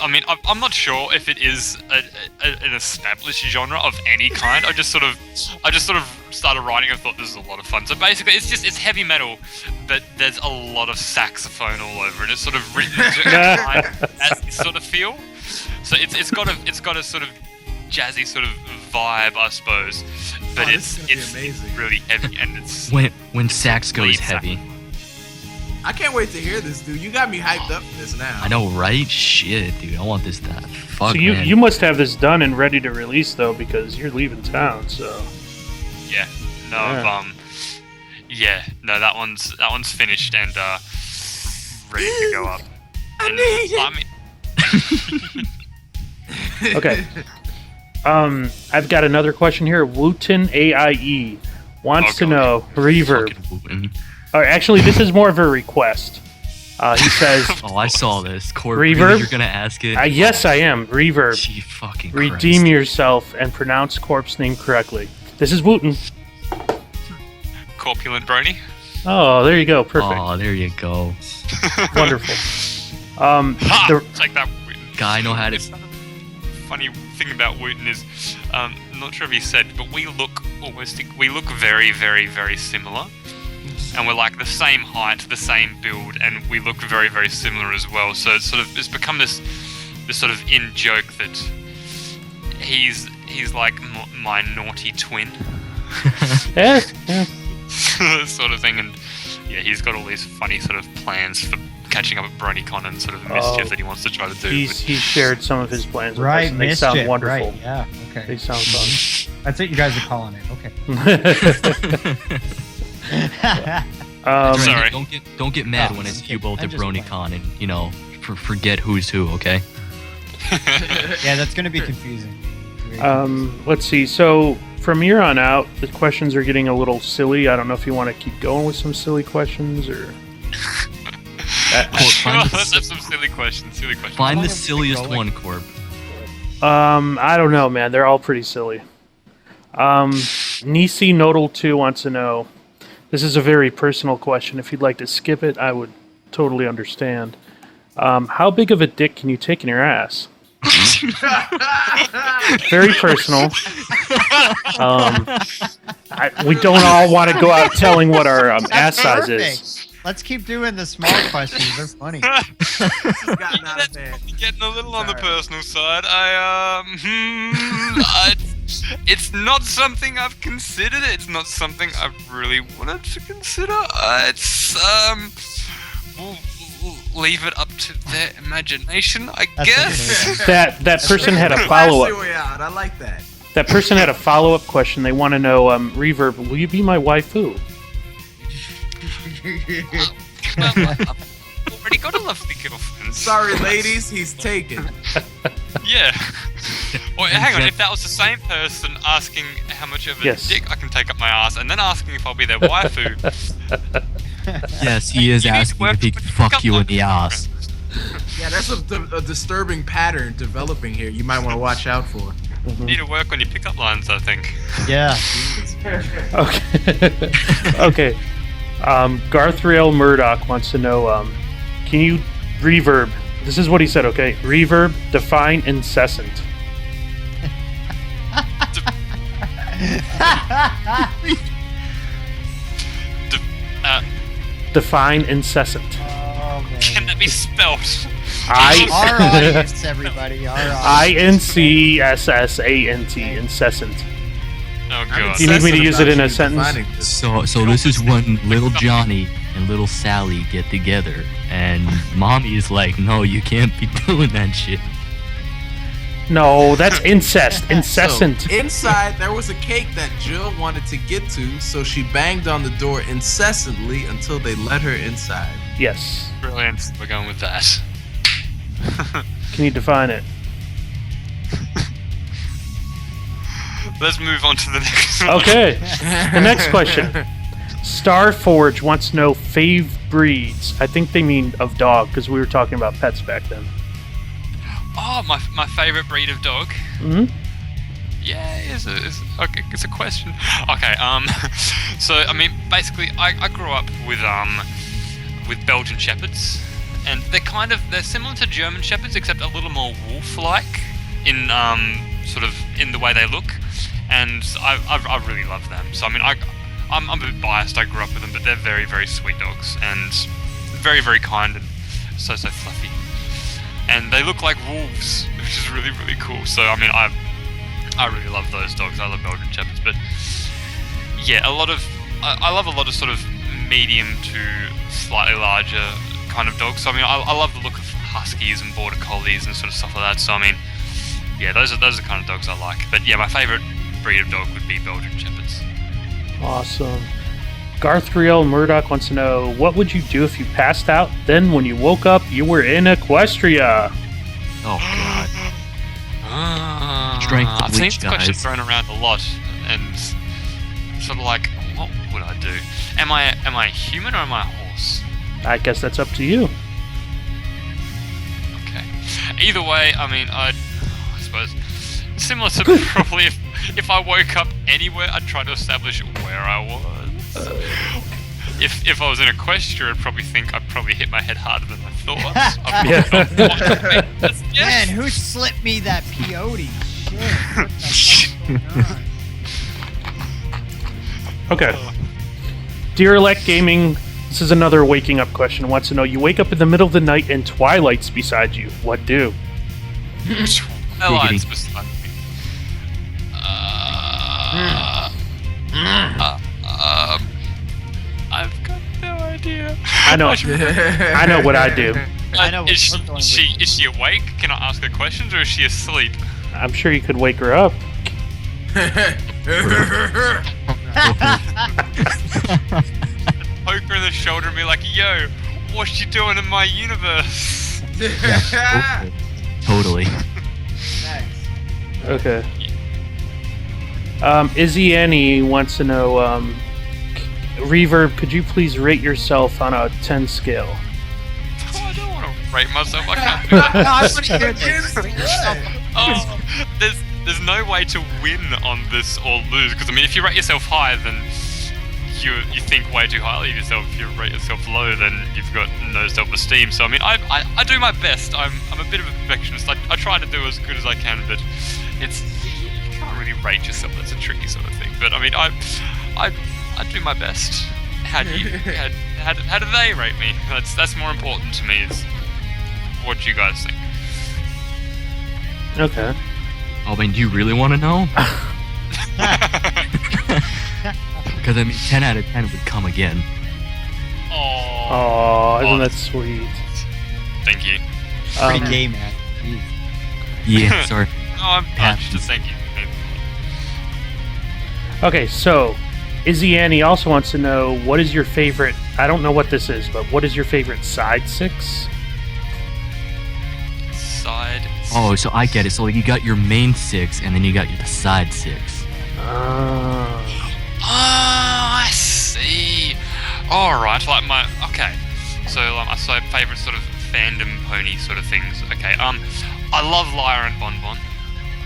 I mean, I'm not sure if it is an established genre of any kind. I just sort of started writing and thought this is a lot of fun. So basically, it's heavy metal, but there's a lot of saxophone all over it. It's sort of written as this sort of feel. So it's got a sort of jazzy sort of vibe, I suppose. But it's really heavy, and it's when sax goes heavy. I can't wait to hear this, dude. You got me hyped up for this now. I know, right? Shit, dude. I want this to fuck, So you must have this done and ready to release though, because you're leaving town. So yeah, no, Yeah. no, that one's finished and ready to go up. I need it. Okay. I've got another question here. Wooten AIE wants to know Reverb. Actually, this is more of a request. He says, "Oh, I saw this. Corp, Reverb, you're gonna ask it." Yes, I am. Reverb. Gee, fucking redeem yourself and pronounce Corp's name correctly. This is Wooten. Corpulent Brony. Oh, there you go. Perfect. Oh, there you go. Wonderful. Take that, Wooten. Guy know how to. Funny thing about Wooten is, I'm not sure if he said, but we look very, very, very similar. And we're like the same height, the same build, and we look very, very similar as well. So it's become this sort of in joke that he's like my naughty twin, yeah. sort of thing. And yeah, he's got all these funny sort of plans for catching up at BronyCon and sort of the mischief that he wants to try to do. He's shared some of his plans with Right, us, and they mischief, sound wonderful. right, yeah, okay. They sound fun. That's what you guys are calling it. Okay. Sorry. Don't get mad when it's you both at BronyCon and forget who's who. Okay. Yeah, that's gonna be confusing. Let's see. So from here on out, the questions are getting a little silly. I don't know if you want to keep going with some silly questions or. Let's have some silly questions. Find the silliest one, Corp. I don't know, man. They're all pretty silly. Nisi Nodal 2 wants to know. This is a very personal question. If you'd like to skip it, I would totally understand. How big of a dick can you take in your ass? Very personal. We don't all want to go out telling what our ass size is. Let's keep doing the small questions. They're funny. Getting a little on the personal side. It's not something I've considered. It's not something I've really wanted to consider. We'll leave it up to their imagination, I guess. That person had a follow-up. I like that. That person had a follow-up question. They want to know, Reverb, will you be my waifu? I've already you gotta love the girlfriends. Sorry, ladies, he's taken. Yeah. Well, hang on. If that was the same person asking how much of a dick I can take up my ass, and then asking if I'll be their waifu. Yes, he is asking if he can fuck you in the ass. Yeah, that's a disturbing pattern developing here. You might want to watch out for. You need to work on your pickup lines, I think. Yeah. Okay. Okay. Garthrail Murdoch wants to know, can you reverb? This is what he said, okay? Reverb, define incessant. Define incessant. Oh, man. Can that be spelled? Our audience, everybody. Our audience. INCSSANT, incessant. Oh god. Do you need me to use it in a sentence? So this is when little Johnny and little Sally get together, and Mommy is like, "No, you can't be doing that shit." No, that's incest. Incessant. So, inside, there was a cake that Jill wanted to get to, so she banged on the door incessantly until they let her inside. Yes. Brilliant. We're going with that. Can you define it? Let's move on to the next one. Okay. The next question. Starforge wants to know fave breeds. I think they mean of dog, because we were talking about pets back then. Oh, my favorite breed of dog. Mm-hmm. Yeah, okay, it's a question. Okay, so I mean, basically, I grew up with Belgian Shepherds, and they're similar to German Shepherds, except a little more wolf-like in sort of in the way they look, and I really love them. So I mean, I'm a bit biased. I grew up with them, but they're very, very sweet dogs and very, very kind and so fluffy. And they look like wolves, which is really, really cool. So I mean, I really love those dogs. I love Belgian Shepherds, but yeah, I love a lot of sort of medium to slightly larger kind of dogs. So I mean, I love the look of huskies and border collies and sort of stuff like that. So I mean, yeah, those are the kind of dogs I like. But yeah, my favorite breed of dog would be Belgian Shepherds. Awesome. Garthriel Murdoch wants to know, what would you do if you passed out, then when you woke up, you were in Equestria? Oh, God. Strength of I've seen leech, this question guys. thrown around a lot, and sort of like, what would I do? Am I a human or am I a horse? I guess that's up to you. Okay. Either way, I mean, I suppose similar to probably if I woke up anywhere, I'd try to establish where I was. If I was in Equestria, I'd probably think I'd probably hit my head harder than I thought. Man, who slipped me that peyote? Shit. What the fuck is going on? Okay. Dear Elect Gaming, this is another waking up question. Wants to know, you wake up in the middle of the night and Twilight's beside you. What do? Twilight's beside me. I've got no idea. I know. I know what I do. I know. Is she awake? Can I ask her questions, or is she asleep? I'm sure you could wake her up. Poke her in the shoulder and be like, "Yo, what's you doing in my universe?" Yeah, totally. Okay. Izzy Annie wants to know, Reverb, could you please rate yourself on a 10 scale? Oh, I don't want to rate myself. I can't do that. No, I want to hear this. Oh, there's no way to win on this or lose, because I mean, if you rate yourself high, then you think way too highly of yourself. If you rate yourself low, then you've got no self-esteem. So I mean, I do my best. I'm a bit of a perfectionist. I try to do as good as I can, but you can't really rate yourself. That's a tricky sort of thing. But I mean, I do my best. How do they rate me? That's more important to me. Is what you guys think. Okay. I mean, do you really want to know? Because I mean, 10 out of 10 would come again. Oh, isn't that sweet? Thank you. Pretty gay, man. Yeah, sorry. Oh, I'm touched. Thank you. Okay, so Izzy Annie also wants to know, what is your favorite, I don't know what this is, but what is your favorite side 6? Side. Oh, so I get it. So you got your main 6, and then you got the side 6. Oh, I see. Alright, like my... Okay. So, so favorite sort of fandom pony sort of things. Okay, I love Lyra and Bonbon.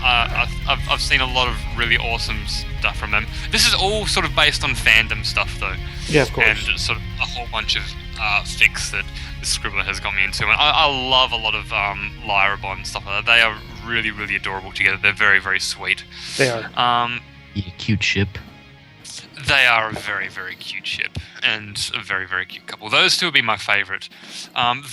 I've seen a lot of really awesome stuff from them. This is all sort of based on fandom stuff, though. Yeah, of course. And sort of a whole bunch of fics that the Scribbler has got me into. And I love a lot of Lyra Bond stuff like that. They are really, really adorable together. They're very, very sweet. They are. Yeah, cute ship. They are a very, very cute ship and a very, very cute couple. Those two would be my favourite.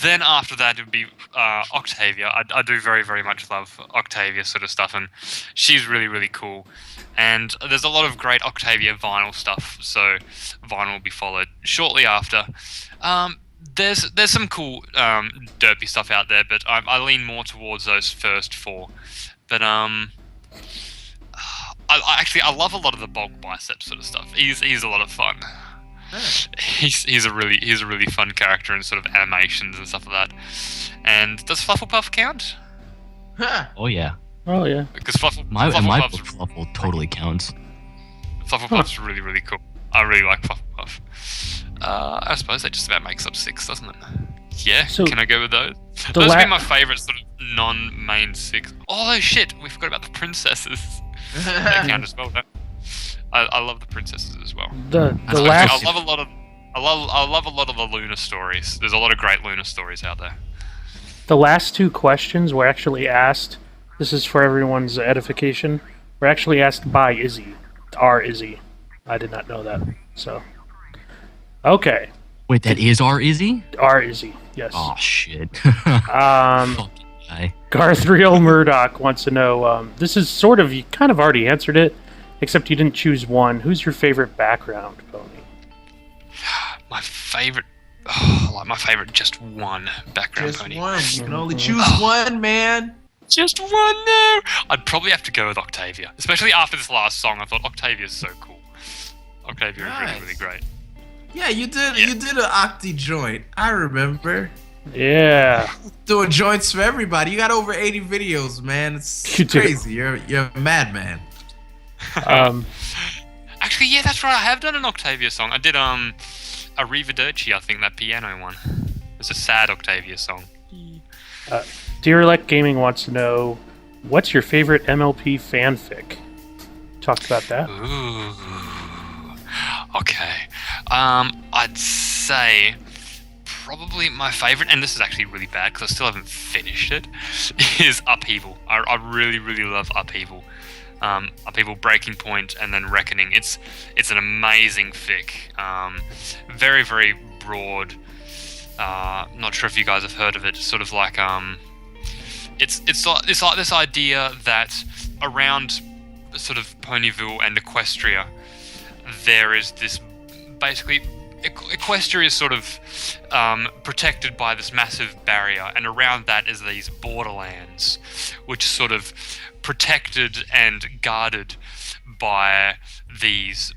Then after that, it would be Octavia. I do very, very much love Octavia sort of stuff, and she's really, really cool. And there's a lot of great Octavia vinyl stuff, so vinyl will be followed shortly after. There's some cool derpy stuff out there, but I lean more towards those first 4. But I love a lot of the bulk bicep sort of stuff. He's a lot of fun. He's a really fun character in sort of animations and stuff like that. And does Flufflepuff count? Oh yeah. Oh yeah. Because my Flufflepuff's Fluffle totally counts. Flufflepuff's really, really cool. I really like Flufflepuff. I suppose that just about makes up 6, doesn't it? Yeah, So, can I go with those? Those would be my favourite sort of non-main 6. Oh shit, we forgot about the princesses. They count as well, though. I love the princesses as well. The last. I love a lot of the Luna stories. There's a lot of great Luna stories out there. The last 2 questions were actually asked. This is for everyone's edification. Were actually asked by Izzy, our Izzy. I did not know that. So, okay. Wait, that is our Izzy? Our Izzy, yes. Oh shit. Garthriel Murdoch wants to know. This is sort of, you kind of already answered it, except you didn't choose one. Who's your favorite background pony? My favorite, my favorite, just one background pony. Just one. You can only choose one, man. Just one now. I'd probably have to go with Octavia, especially after this last song. I thought Octavia's so cool. Octavia is really, really great. Yeah, you did an Octi joint. I remember. Yeah. Doing joints for everybody. You got over 80 videos, man. It's crazy. You're a madman. Actually, yeah, that's right. I have done an Octavia song. I did a Arrivederci, I think, that piano one. It's a sad Octavia song. Dear Elect Gaming wants to know, what's your favorite MLP fanfic? Talked about that. Ooh. Okay. I'd say probably my favorite, and this is actually really bad because I still haven't finished it, is Upheaval. I really, really love Upheaval. Upheaval, Breaking Point, and then Reckoning. It's an amazing fic. Very, very broad. Not sure if you guys have heard of it. Sort of like it's like this idea that around sort of Ponyville and Equestria, there is this basically. Equestria is sort of protected by this massive barrier, and around that is these borderlands, which are sort of protected and guarded by these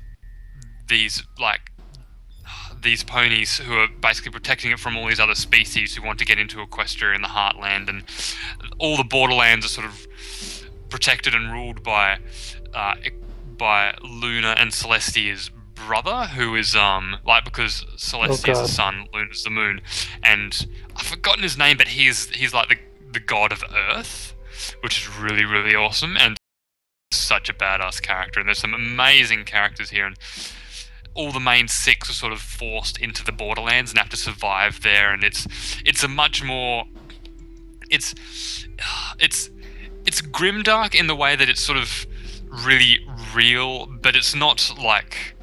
ponies who are basically protecting it from all these other species who want to get into Equestria in the Heartland, and all the borderlands are sort of protected and ruled by Luna and Celestia's brother, who is because Celestia's the sun, Luna's the moon, and I've forgotten his name, but he's like the god of Earth, which is really, really awesome, and such a badass character. And there's some amazing characters here, and all the main 6 are sort of forced into the borderlands and have to survive there, and it's a much more it's grimdark in the way that it's sort of really real, but it's not like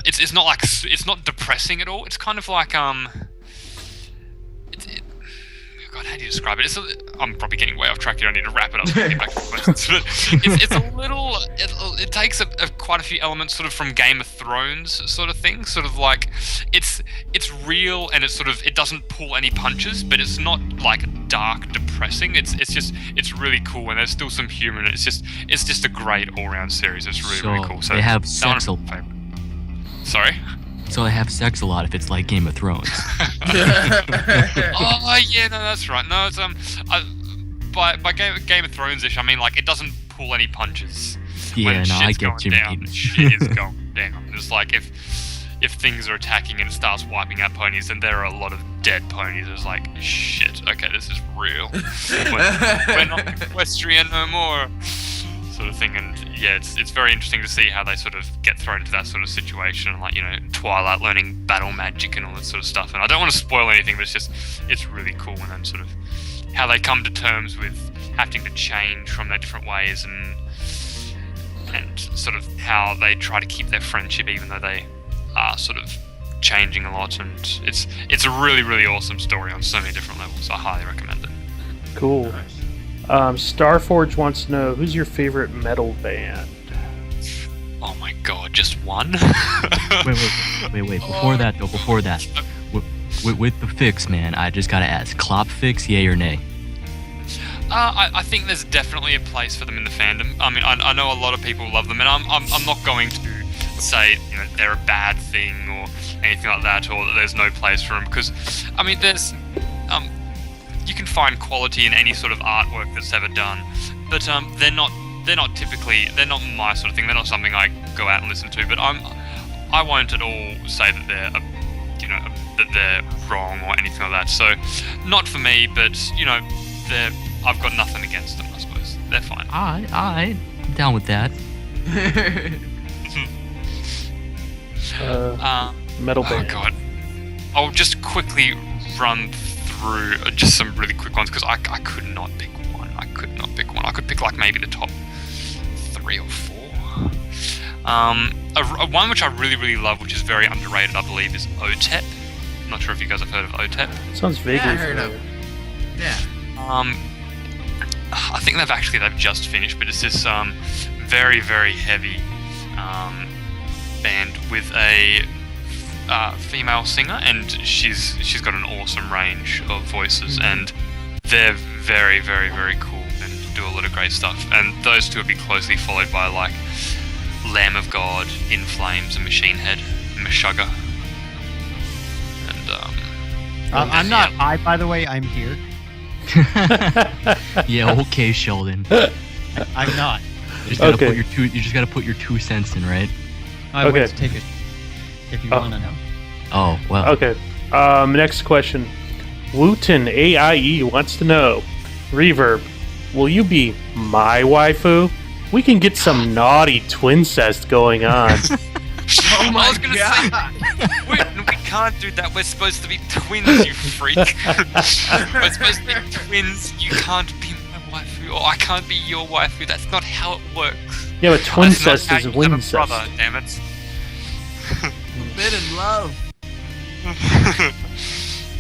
it's not depressing at all. It's kind of like God, how do you describe it? I'm probably getting way off track here. I need to wrap it up and get back to the questions. But it's a little. It takes quite a few elements, sort of from Game of Thrones, sort of thing. Sort of like it's real, and it doesn't pull any punches, but it's not like dark, depressing. It's really cool, and there's still some humor. And it's just a great all-round series. It's really, really cool. So they have sex. Sorry. So they have sex a lot if it's like Game of Thrones. Oh yeah, no, that's right. No, it's by Game of Thrones-ish, I mean like it doesn't pull any punches. Yeah, When no, shit's I get going you. down, shit is going down. It's like if things are attacking and it starts wiping out ponies, then there are a lot of dead ponies. It's like shit. Okay, this is real. we're not equestrian no more. Sort of thing, and yeah, it's very interesting to see how they sort of get thrown into that sort of situation, like Twilight learning battle magic and all that sort of stuff. And I don't want to spoil anything, but it's really cool, and then sort of how they come to terms with having to change from their different ways, and sort of how they try to keep their friendship even though they are sort of changing a lot. And it's a really, really awesome story on so many different levels. I highly recommend it. Cool. Starforge wants to know, who's your favorite metal band? Oh my god, just one? Wait. Before that, with the fix, man, I just gotta ask, Clop Fix, yay or nay? I think there's definitely a place for them in the fandom. I mean, I know a lot of people love them, and I'm not going to say they're a bad thing or anything like that, or that there's no place for them, because I mean there's you can find quality in any sort of artwork that's ever done, but they're not my sort of thing. They're not something I go out and listen to. But I won't at all say that they're that they're wrong or anything like that. So not for me, but I've got nothing against them. I suppose they're fine. I down with that. Metal band. Oh god, I'll just quickly run through just some really quick ones because I could not pick one. I could pick like maybe the top 3 or 4. A one which I really, really love, which is very underrated, I believe, is OTEP. I'm not sure if you guys have heard of OTEP. Sounds vaguely I heard familiar. of. Yeah. I think they've just finished, but it's this very, very heavy band with a female singer, and she's got an awesome range of voices, and they're very, very, very cool and do a lot of great stuff. And those two will be closely followed by like Lamb of God, In Flames, and Machine Head, Meshuggah. And I'm not high, by the way. I'm here. Yeah, okay, Sheldon. I'm not. You just gotta put your 2 cents in, right? I went to take it. If you want to know. Oh, well. Okay. Next question. Wooten AIE wants to know, Reverb, will you be my waifu? We can get some naughty twincest going on. Oh my I was gonna say, we can't do that. We're supposed to be twins, you freak. We're supposed to be twins. You can't be my waifu, or I can't be your waifu. That's not how it works. Yeah, but twincest is wincest. Brother, damn it. Forbidden love.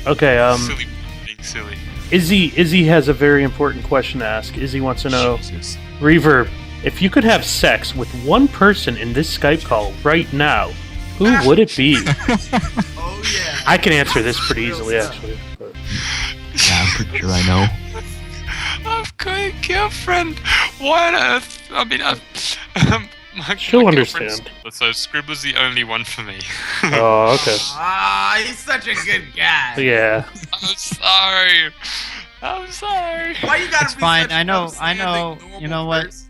Okay, Silly, being silly. Izzy has a very important question to ask. Izzy wants to know, Jesus. Reverb, if you could have sex with one person in this Skype call right now, who would it be? Oh yeah. I can answer this pretty easily, actually. But... Yeah, I'm pretty sure I know. I've got a girlfriend. Why on earth? I mean, She'll understand. So Scribbler's the only one for me. Oh, okay. Ah, he's such a good guy. Yeah. I'm sorry. Why you gotta It's be fine. such I an know. upstanding, You know normal what? person?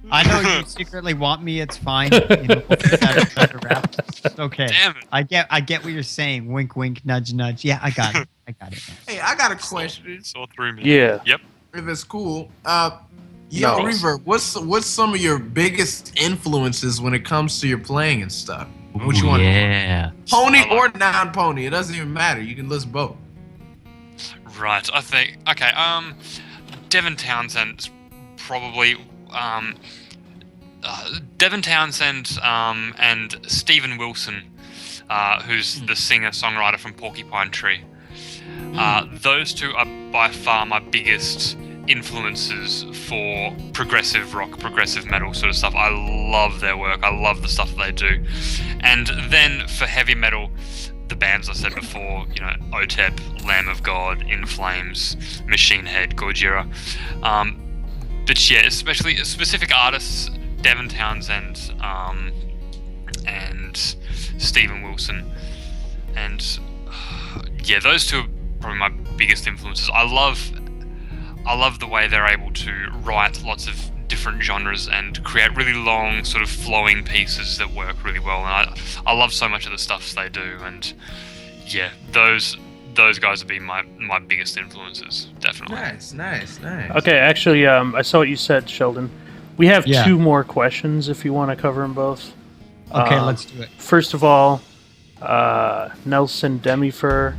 I know you secretly want me. It's fine. We'll put that under wraps. It's okay. Damn it. I get what you're saying. Wink, wink, nudge, nudge. Yeah, I got it. Hey, I got a question. Saw through me. Yeah. Yep. If it's cool, No. Reverb, what's some of your biggest influences when it comes to your playing and stuff? What you want? Yeah. Pony or non-pony? It doesn't even matter. You can list both. Right. I think. Okay. Devin Townsend probably. Devin Townsend and Stephen Wilson, who's the singer-songwriter from Porcupine Tree. Those two are by far my biggest influences for progressive rock, progressive metal sort of stuff. I love their work. I love the stuff they do. And then for heavy metal, the bands I said before, OTEP, Lamb of God, In Flames, Machine Head, Gojira. But yeah, especially specific artists, Devin Townsend and Steven Wilson, and yeah, those two are probably my biggest influences. I love the way they're able to write lots of different genres and create really long, sort of flowing pieces that work really well. And I love so much of the stuff they do. And yeah, those guys would be my biggest influences, definitely. Nice. Okay, actually, I saw what you said, Sheldon. We have 2 more questions if you want to cover them both. Okay, let's do it. First of all, Nelson Demifur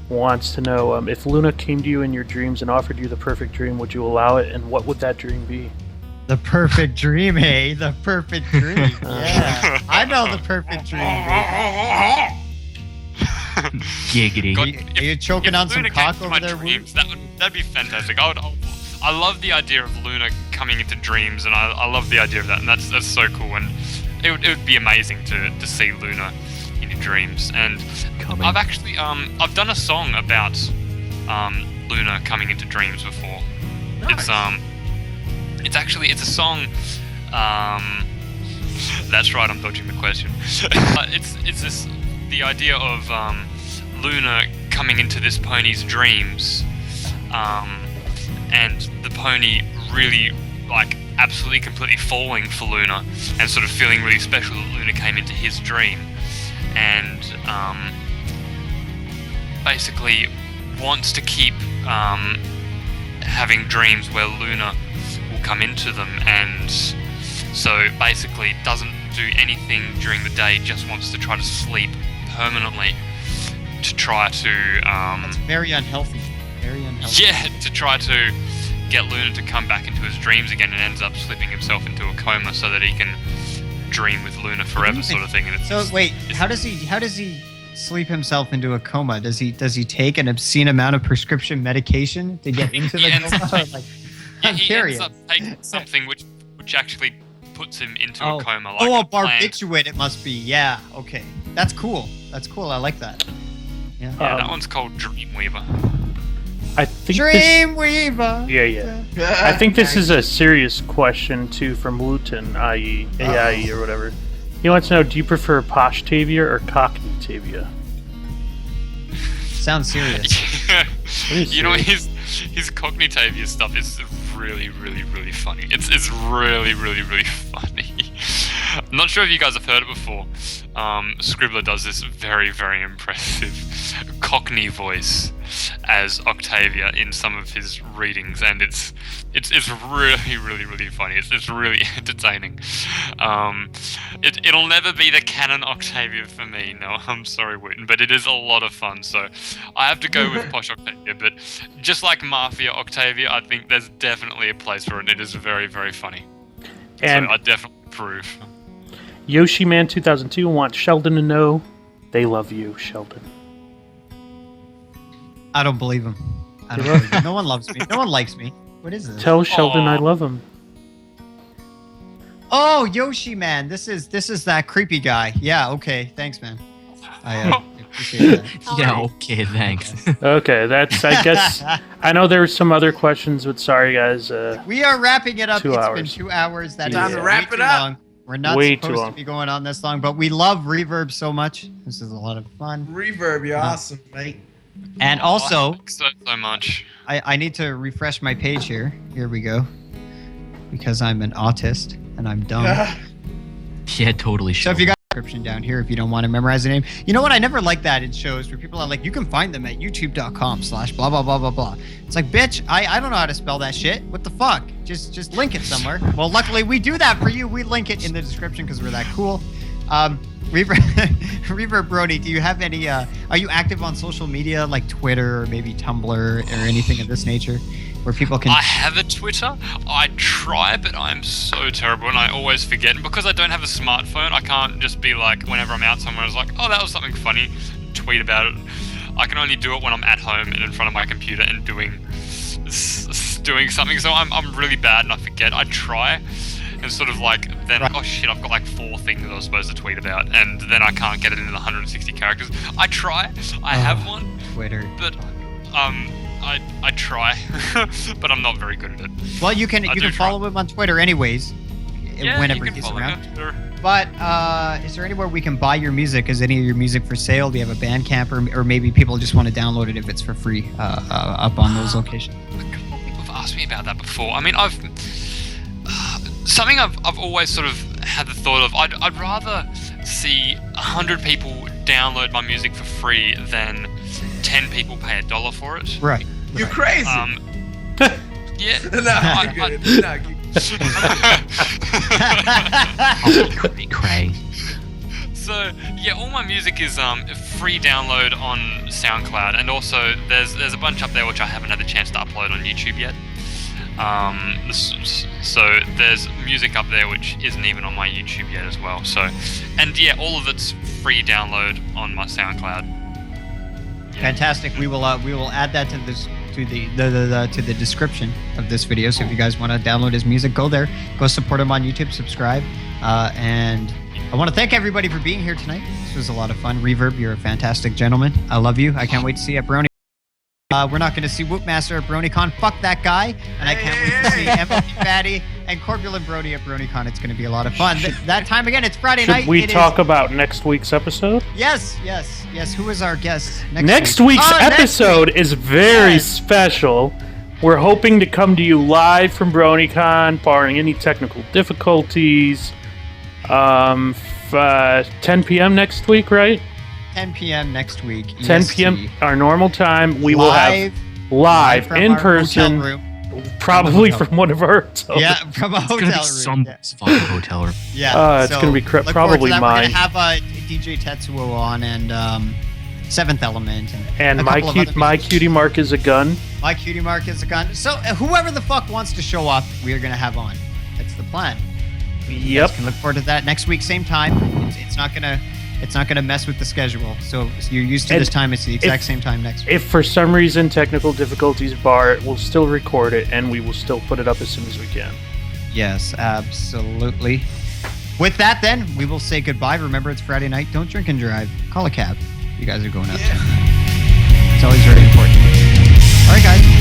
wants to know if Luna came to you in your dreams and offered you the perfect dream, would you allow it, and what would that dream be? The perfect dream, hey? The perfect dream. Yeah. I know the perfect dream. Giggity. God, Are you choking on some Luna cock came to over my there? dreams, that'd be fantastic. I love the idea of Luna coming into dreams, and I love the idea of that, and that's so cool. And it would be amazing to see Luna in your dreams. And I've actually I've done a song about Luna coming into dreams before. Nice. It's a song. That's right, I'm dodging the question. It's the idea of Luna coming into this pony's dreams, and the pony really absolutely completely falling for Luna and sort of feeling really special that Luna came into his dream, and basically wants to keep having dreams where Luna will come into them, and so basically doesn't do anything during the day, just wants to try to sleep permanently to try to That's very unhealthy. yeah, to try to get Luna to come back into his dreams again, and ends up slipping himself into a coma so that he can dream with Luna forever, sort of thing. And So wait, how does he sleep himself into a coma? Does he take an obscene amount of prescription medication to get into the coma? I'm curious. Ends up taking something which actually puts him into a coma. Like a a plant. barbiturate it must be. Yeah, okay. That's cool. I like that. Yeah, that one's called Dreamweaver. I think Dreamweaver. Yeah. I think this is a serious question too from Wooten, i.e. AIE or whatever. He wants to know: do you prefer Poshtavia or Cockneytavia? Sounds serious. You know, his Cognitavia stuff is really, really, really funny. It's really, really, really funny. I'm not sure if you guys have heard it before. Scribbler does this very, very impressive Cockney voice as Octavia in some of his readings, and it's really, really, really funny. It's really entertaining. It'll never be the canon Octavia for me. No, I'm sorry, Wooten, but it is a lot of fun. So I have to go with Posh Octavia. But just like Mafia Octavia, I think there's definitely a place for it. And it is very, very funny. And so I definitely approve. Yoshiman 2002 wants Sheldon to know they love you, Sheldon. I don't believe him. No one loves me. No one likes me. What is this? Tell Sheldon I love him. Oh, Yoshi man, this is that creepy guy. Yeah, okay, thanks, man. I appreciate that. Yeah, okay, thanks. Okay, that's, I guess, I know there were some other questions, but sorry, guys. We are wrapping it up. 2 It's hours. been 2 hours. That is Time to wrap it up. long. We're not Way too supposed long. to be going on this long, but we love Reverb so much. This is a lot of fun. Reverb, you're awesome, mate. And also, Thanks so much. I need to refresh my page here. Here we go. Because I'm an autist and I'm dumb. Yeah, totally. So if you got a description down here, if you don't want to memorize the name, you know what? I never like that in shows where people are like, you can find them at youtube.com/blah blah blah blah blah. It's like, bitch, I don't know how to spell that shit. What the fuck? Just link it somewhere. Well, luckily we do that for you. We link it in the description because we're that cool. Reverb Brony, do you have any? Are you active on social media like Twitter or maybe Tumblr or anything of this nature, where people can? I have a Twitter. I try, but I'm so terrible, and I always forget. And because I don't have a smartphone, I can't just be like, whenever I'm out somewhere, I was like, oh, that was something funny, tweet about it. I can only do it when I'm at home and in front of my computer and doing something. So I'm really bad, and I forget. I try. And sort of like, then, oh shit, I've got like 4 things that I was supposed to tweet about, and then I can't get it into the 160 characters. I try, I have one, Twitter, but I try, but I'm not very good at it. Well, you can follow him on Twitter anyways, Yeah, whenever you can he's follow around. me on Twitter. But is there anywhere we can buy your music? Is any of your music for sale? Do you have a Bandcamp, or maybe people just want to download it if it's for free up on those locations? A couple of people have asked me about that before. I mean, I've something I've always sort of had the thought of. I'd rather see 100 people download my music for free than 10 people pay $1 for it. Right. You're crazy. Yeah. Cray. So yeah, all my music is free download on SoundCloud, and also there's a bunch up there which I haven't had the chance to upload on YouTube yet. So there's music up there which isn't even on my YouTube yet as well. So, and yeah, all of it's free download on my SoundCloud. Fantastic. We will add that to this to the description of this video. So if you guys want to download his music, go there, go support him on YouTube, subscribe, and I want to thank everybody for being here tonight. This was a lot of fun. Reverb, you're a fantastic gentleman. I love you. I can't wait to see you at Brony. We're not going to see Whoopmaster at BronyCon. Fuck that guy. And I can't wait to see MLP Fatty and Corpulent Brody at BronyCon. It's going to be a lot of fun. That time again, it's Friday night. Should we talk about next week's episode? Yes. Who is our guest next week's episode is very special. We're hoping to come to you live from BronyCon, barring any technical difficulties. 10 p.m. next week, right? 10 p.m. next week. 10 p.m. our normal time. We will have live in person, probably from one of our hotels. Yeah, from a hotel room. Some fucking hotel room. Yeah, it's gonna be probably mine. We're gonna have DJ Tetsuo on and Seventh Element and my cutie mark is a gun. My cutie mark is a gun. So whoever the fuck wants to show up, we are gonna have on. That's the plan. You guys can look forward to that next week, same time. It's not gonna mess with the schedule. So you're used to this time. It's the exact same time next week. If for some reason technical difficulties bar it, we'll still record it and we will still put it up as soon as we can. Yes, absolutely. With that, then we will say goodbye. Remember, it's Friday night. Don't drink and drive. Call a cab. You guys are going out. It's always very important. All right, guys.